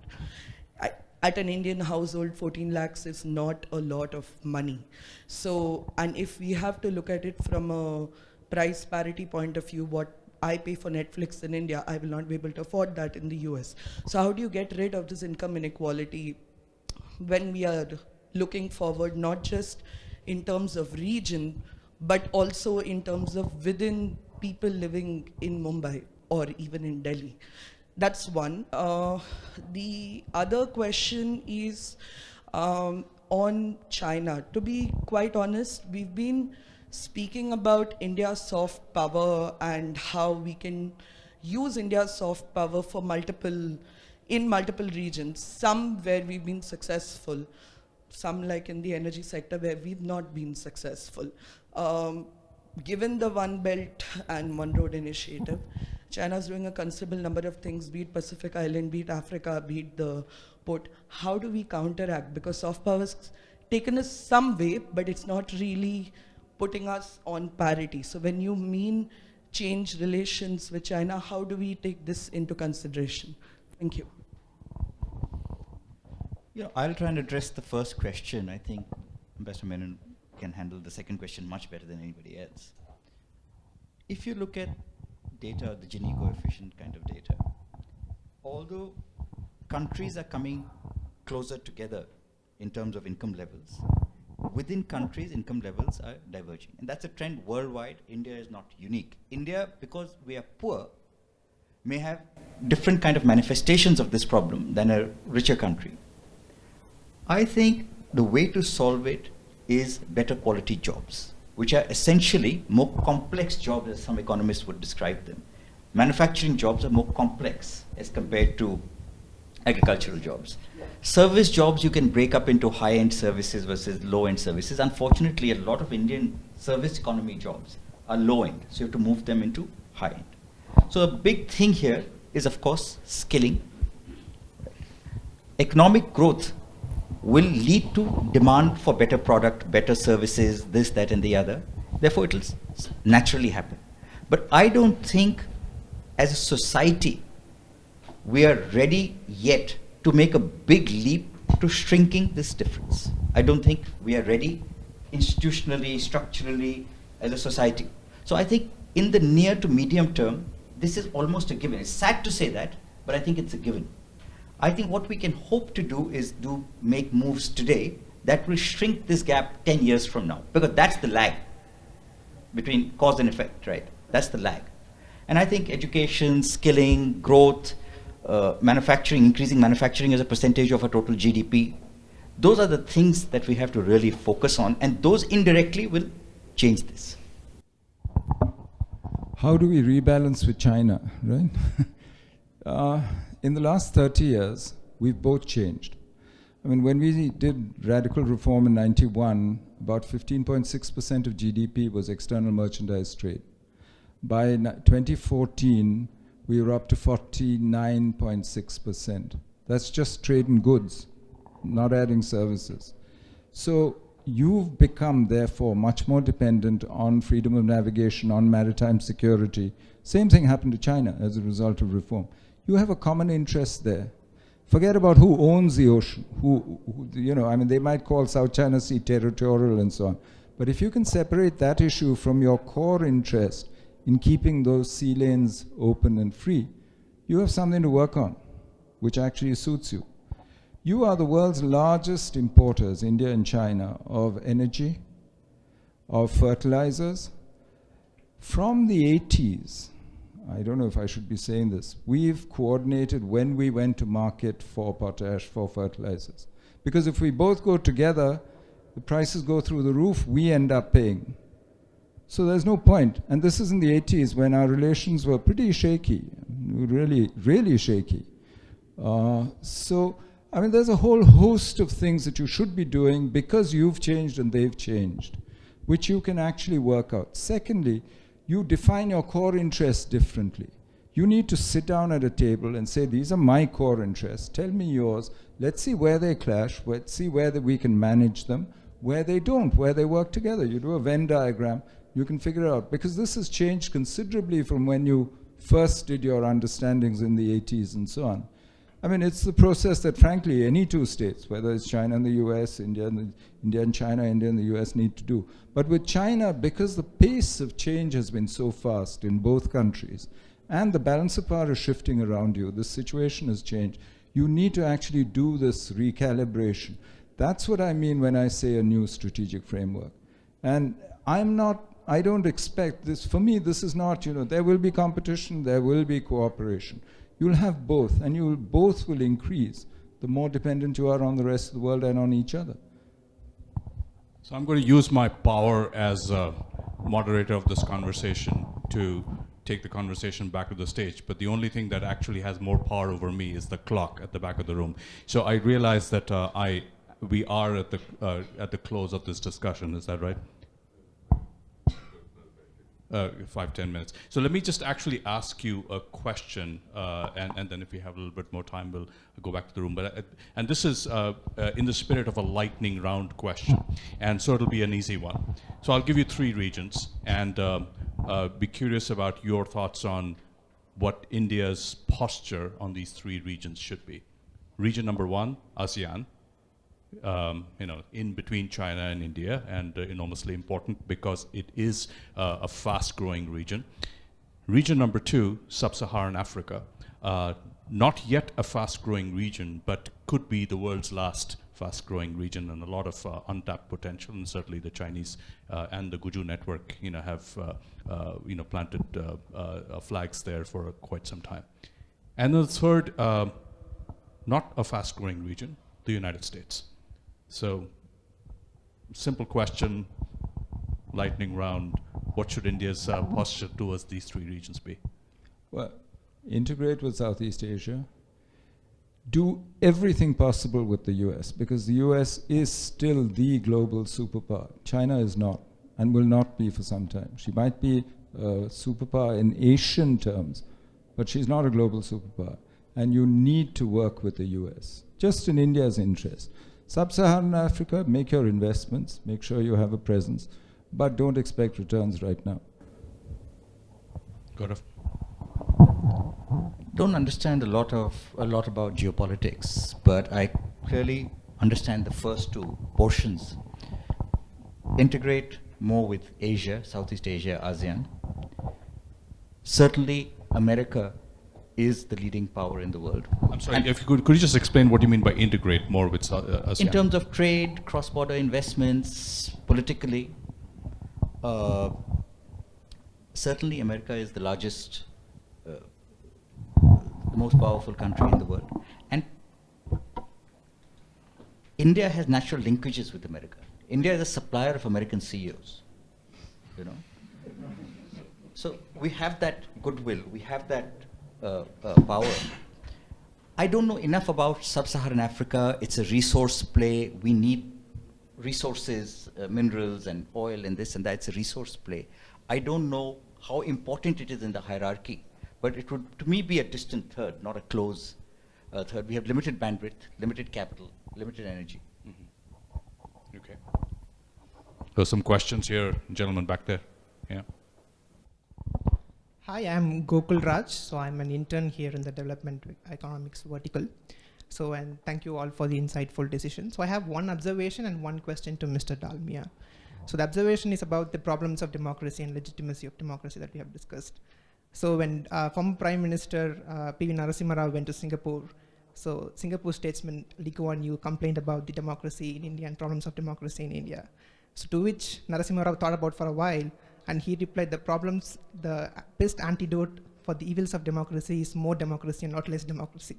At an Indian household, 14 lakhs is not a lot of money. So, and if we have to look at it from a price parity point of view, what I pay for Netflix in India, I will not be able to afford that in the US. So how do you get rid of this income inequality when we are looking forward, not just in terms of region, but also in terms of within people living in Mumbai or even in Delhi? That's one. The other question is on China. To be quite honest, we've been speaking about India's soft power and how we can use India's soft power for in multiple regions, some where we've been successful, some like in the energy sector where we've not been successful. Given the One Belt and One Road initiative, China's doing a considerable number of things, be it Pacific Island, be it Africa, be it the port. How do we counteract? Because soft power has taken us some way, but it's not really putting us on parity. So when you mean change relations with China, how do we take this into consideration? Thank you.
I'll try and address the first question. I think Ambassador Menon can handle the second question much better than anybody else. If you look at data, the Gini coefficient kind of data, although countries are coming closer together in terms of income levels, within countries, income levels are diverging. And that's a trend worldwide. India is not unique. India, because we are poor, may have different kind of manifestations of this problem than a richer country. I think the way to solve it is better quality jobs, which are essentially more complex jobs, as some economists would describe them. Manufacturing jobs are more complex as compared to agricultural jobs. Service jobs you can break up into high-end services versus low-end services. Unfortunately, a lot of Indian service economy jobs are low-end, so you have to move them into high-end. So a big thing here is, of course, skilling. Economic growth will lead to demand for better product, better services, this, that, and the other. Therefore, it will naturally happen. But I don't think, as a society, we are ready yet to make a big leap to shrinking this difference. I don't think we are ready institutionally, structurally, as a society. So I think in the near to medium term, this is almost a given. It's sad to say that, but I think it's a given. I think what we can hope to do is make moves today that will shrink this gap 10 years from now, because that's the lag between cause and effect, right? That's the lag. And I think education, skilling, growth, manufacturing, increasing manufacturing as a percentage of our total GDP, those are the things that we have to really focus on, and those indirectly will change this.
How do we rebalance with China, right? In the last 30 years, we've both changed. I mean, when we did radical reform in 91, about 15.6% of GDP was external merchandise trade. By 2014, we were up to 49.6%. That's just trade in goods, not adding services. So you've become, therefore, much more dependent on freedom of navigation, on maritime security. Same thing happened to China as a result of reform. You have a common interest there. Forget about who owns the ocean, I mean, they might call South China Sea territorial and so on. But if you can separate that issue from your core interest in keeping those sea lanes open and free, you have something to work on, which actually suits you. You are the world's largest importers, India and China, of energy, of fertilizers. From the 80s, I don't know if I should be saying this, we've coordinated when we went to market for potash, for fertilizers. Because if we both go together, the prices go through the roof, we end up paying. So there's no point. And this is in the 80s when our relations were pretty shaky, really, really shaky. So, I mean, there's a whole host of things that you should be doing because you've changed and they've changed, which you can actually work out. Secondly, you define your core interests differently. You need to sit down at a table and say, these are my core interests, tell me yours, let's see where they clash, let's see where we can manage them, where they don't, where they work together. You do a Venn diagram, you can figure it out. Because this has changed considerably from when you first did your understandings in the 80s and so on. I mean, it's the process that, frankly, any two states, whether it's China and the US, India and China, India and the US, need to do. But with China, because the pace of change has been so fast in both countries, and the balance of power is shifting around you, the situation has changed, you need to actually do this recalibration. That's what I mean when I say a new strategic framework. And I don't expect this, for me, this is not, there will be competition, there will be cooperation. You'll have both, and both will increase the more dependent you are on the rest of the world and on each other.
So I'm going to use my power as a moderator of this conversation to take the conversation back to the stage. But the only thing that actually has more power over me is the clock at the back of the room. So I realize that we are at the close of this discussion. Is that right? 5-10 minutes. So let me just actually ask you a question, and then if we have a little bit more time, we'll go back to the room. But and this is in the spirit of a lightning round question, and so it'll be an easy one. So I'll give you 3 regions, and be curious about your thoughts on what India's posture on these 3 regions should be. Region number 1, ASEAN. In between China and India, and enormously important because it is a fast-growing region. Region number 2, Sub-Saharan Africa. Not yet a fast-growing region, but could be the world's last fast-growing region, and a lot of untapped potential. And certainly the Chinese and the Guju network, have planted flags there for quite some time. And the third, not a fast-growing region, the United States. So, simple question, lightning round. What should India's posture towards these 3 regions be?
Well, integrate with Southeast Asia. Do everything possible with the US, because the US is still the global superpower. China is not, and will not be for some time. She might be a superpower in Asian terms, but she's not a global superpower. And you need to work with the US, just in India's interest. Sub-Saharan Africa, make your investments, make sure you have a presence, but don't expect returns right now.
Gaurav?
Don't understand a lot about geopolitics, but I clearly understand the first 2 portions. Integrate more with Asia, Southeast Asia, ASEAN. certainly America is the leading power in the world.
I'm sorry,
And
if you could you just explain what you mean by integrate more with us?
in terms of trade, cross-border investments, politically, certainly America is the largest, the most powerful country in the world. And India has natural linkages with America. India is a supplier of American CEOs, you know. So we have that goodwill, we have that power. I don't know enough about sub-Saharan Africa. It's a resource play. We need resources, minerals and oil and this and that. It's a resource play. I don't know how important it is in the hierarchy, but it would, to me, be a distant third, not a close third. We have limited bandwidth, limited capital, limited energy.
Mm-hmm. Okay. There's some questions here, gentleman back there. Yeah.
Hi, I'm Gokul Raj. So I'm an intern here in the development economics vertical. So, and thank you all for the insightful decision. So I have one observation and one question to Mr. Dalmia. So the observation is about the problems of democracy and legitimacy of democracy that we have discussed. So when former Prime Minister P.V. Narasimha Rao went to Singapore, so Singapore statesman Lee Kuan Yew complained about the democracy in India and problems of democracy in India. So to which Narasimha Rao thought about for a while, and he replied, the best antidote for the evils of democracy is more democracy and not less democracy.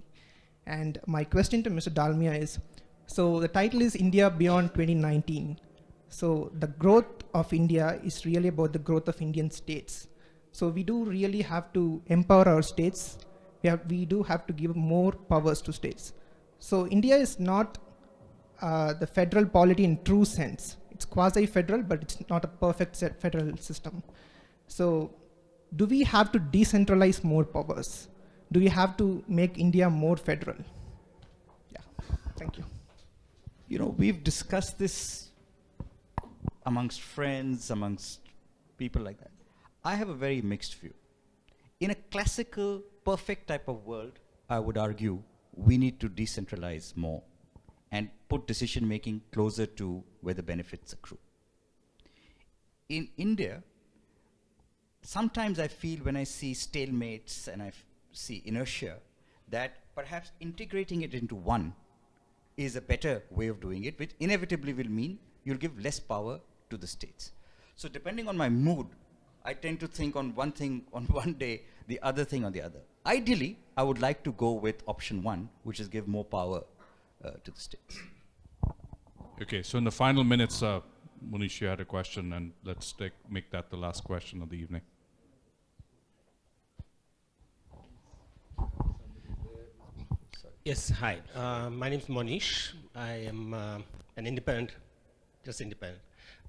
And my question to Mr. Dalmia is, so the title is India Beyond 2019. So the growth of India is really about the growth of Indian states. So we do really have to empower our states. We do have to give more powers to states. So India is not the federal polity in true sense. It's quasi-federal, but it's not a perfect federal system. So do we have to decentralize more powers? Do we have to make India more federal? Yeah, thank you.
You know, we've discussed this amongst friends, amongst people like that. I have a very mixed view. In a classical, perfect type of world, I would argue we need to decentralize more and put decision-making closer to where the benefits accrue. In India, sometimes I feel when I see stalemates and I see inertia, that perhaps integrating it into one is a better way of doing it, which inevitably will mean you'll give less power to the states. So depending on my mood, I tend to think on one thing on one day, the other thing on the other. Ideally, I would like to go with option one, which is give more power to the states.
Okay, so in the final minutes, Munish, you had a question, and let's make that the last question of the evening.
Yes, hi. My name is Monish. I am an independent, just independent.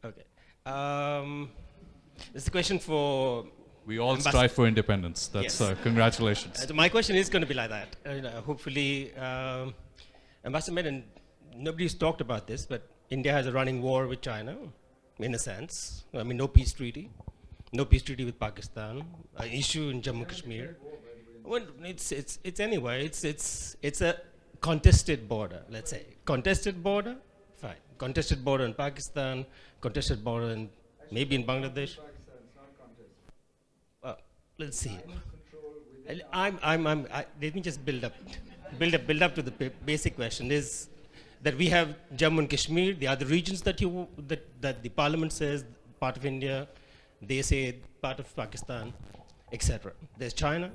Okay. This is a question for...
We all strive for independence. That's
Yes.
Congratulations.
So my question is going to be like that. Hopefully, Ambassador Menon, nobody's talked about this, but India has a running war with China, in a sense. I mean, no peace treaty with Pakistan, an issue in Jammu Kashmir. Well, it's anyway, it's a contested border, let's say. Contested border, fine. Contested border in Pakistan, contested border in maybe in Bangladesh. Let's see. Let me just build up to the basic question is that we have Jammu and Kashmir, the other regions that the parliament says part of India, they say part of Pakistan, etc. There's China.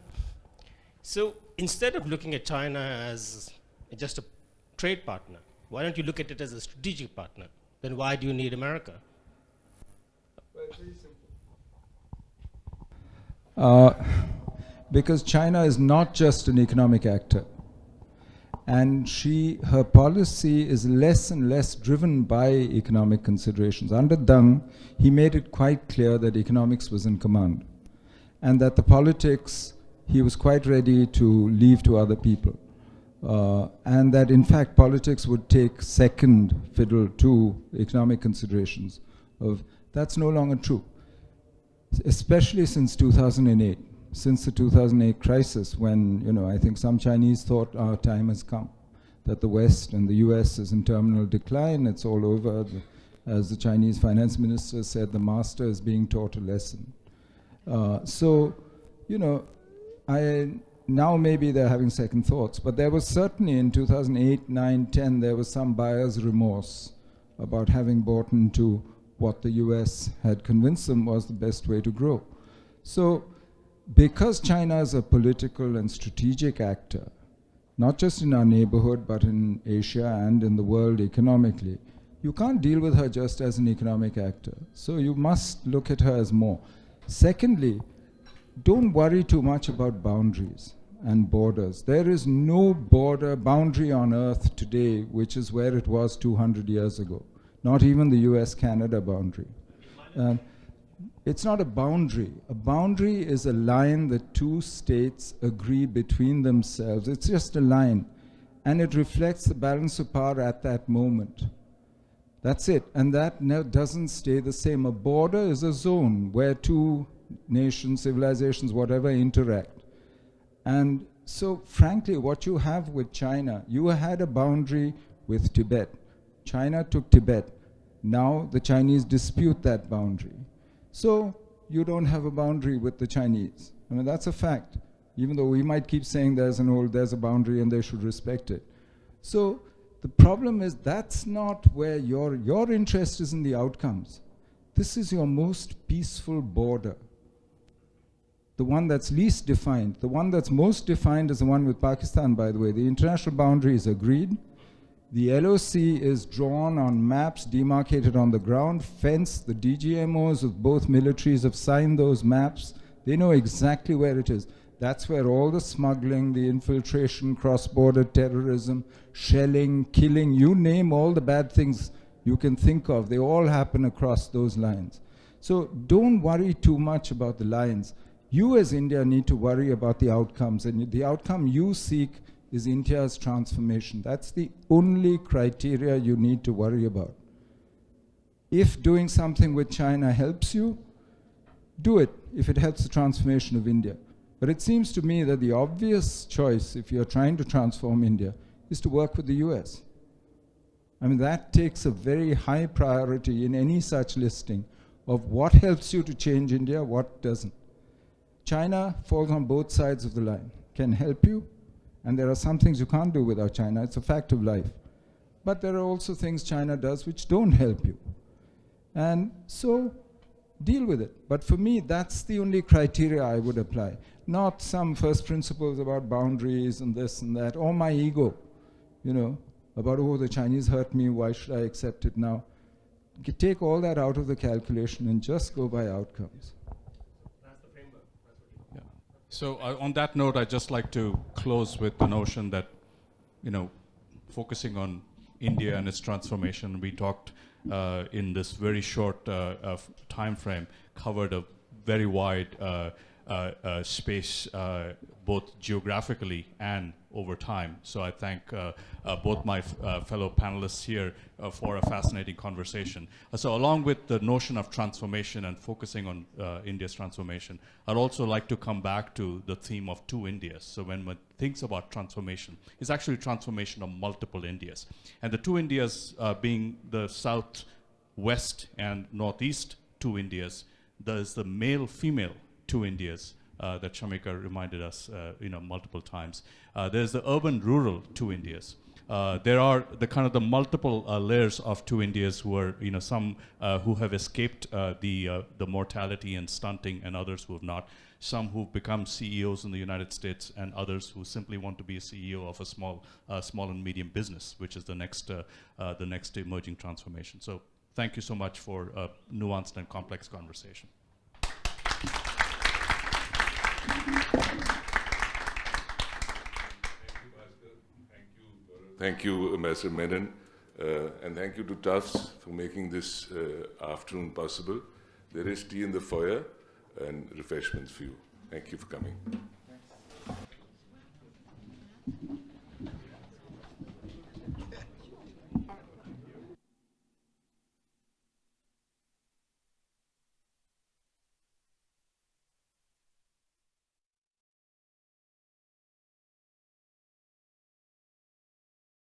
So instead of looking at China as just a trade partner, why don't you look at it as a strategic partner? Then why do you need America?
Well, it's very simple. Because China is not just an economic actor. And her policy is less and less driven by economic considerations. Under Deng, he made it quite clear that economics was in command, and that the politics, he was quite ready to leave to other people. And that, in fact, politics would take second fiddle to economic considerations. That's no longer true, especially since 2008. Since the 2008 crisis, when I think some Chinese thought our time has come, that the West and the US is in terminal decline, it's all over. As the Chinese finance minister said, the master is being taught a lesson. So you know, now maybe they're having second thoughts, but there was certainly in 2008, 9, 10, there was some buyer's remorse about having bought into what the US had convinced them was the best way to grow. So because China is a political and strategic actor, not just in our neighborhood, but in Asia and in the world economically, you can't deal with her just as an economic actor. So you must look at her as more. Secondly, don't worry too much about boundaries and borders. There is no boundary on earth today which is where it was 200 years ago. Not even the US-Canada boundary. It's not a boundary. A boundary is a line that two states agree between themselves. It's just a line. And it reflects the balance of power at that moment. That's it. And that doesn't stay the same. A border is a zone where two nations, civilizations, whatever, interact. And so, frankly, what you have with China, you had a boundary with Tibet. China took Tibet. Now the Chinese dispute that boundary. So you don't have a boundary with the Chinese. I mean, that's a fact. Even though we might keep saying there's a boundary and they should respect it. So the problem is that's not where your interest is in the outcomes. This is your most peaceful border. The one that's least defined. The one that's most defined is the one with Pakistan, by the way. The international boundary is agreed. The LOC is drawn on maps, demarcated on the ground, fenced. The DGMOs of both militaries have signed those maps. They know exactly where it is. That's where all the smuggling, the infiltration, cross-border terrorism, shelling, killing, you name all the bad things you can think of. They all happen across those lines. So don't worry too much about the lines. You as India need to worry about the outcomes. And the outcome you seek is India's transformation. That's the only criteria you need to worry about. If doing something with China helps you, do it if it helps the transformation of India. But it seems to me that the obvious choice, if you're trying to transform India, is to work with the US. I mean, that takes a very high priority in any such listing of what helps you to change India, what doesn't. China falls on both sides of the line, can help you, and there are some things you can't do without China. It's a fact of life. But there are also things China does which don't help you. And so deal with it. But for me, that's the only criteria I would apply. Not some first principles about boundaries and this and that, or my ego, you know, about, oh, the Chinese hurt me, why should I accept it now? Take all that out of the calculation and just go by outcomes.
So on that note, I'd just like to close with the notion that, you know, focusing on India and its transformation, we talked in this very short time frame, covered a very wide space, both geographically and over time. So I thank both my fellow panelists here for a fascinating conversation. So along with the notion of transformation and focusing on India's transformation, I'd also like to come back to the theme of two Indias. So when one thinks about transformation, it's actually transformation of multiple Indias. And the two Indias being the South, West, and Northeast two Indias, there's the male-female two Indias that Shamika reminded us, multiple times. There's the urban-rural two Indias. There are the kind of the multiple layers of two Indias who are, some who have escaped the mortality and stunting, and others who have not. Some who've become CEOs in the United States, and others who simply want to be a CEO of a small and medium business, which is the next emerging transformation. So thank you so much for a nuanced and complex conversation.
Thank you, Ambassador Menon, and thank you to Tufts for making this afternoon possible. There is tea in the foyer and refreshments for you. Thank you for coming.
Thanks.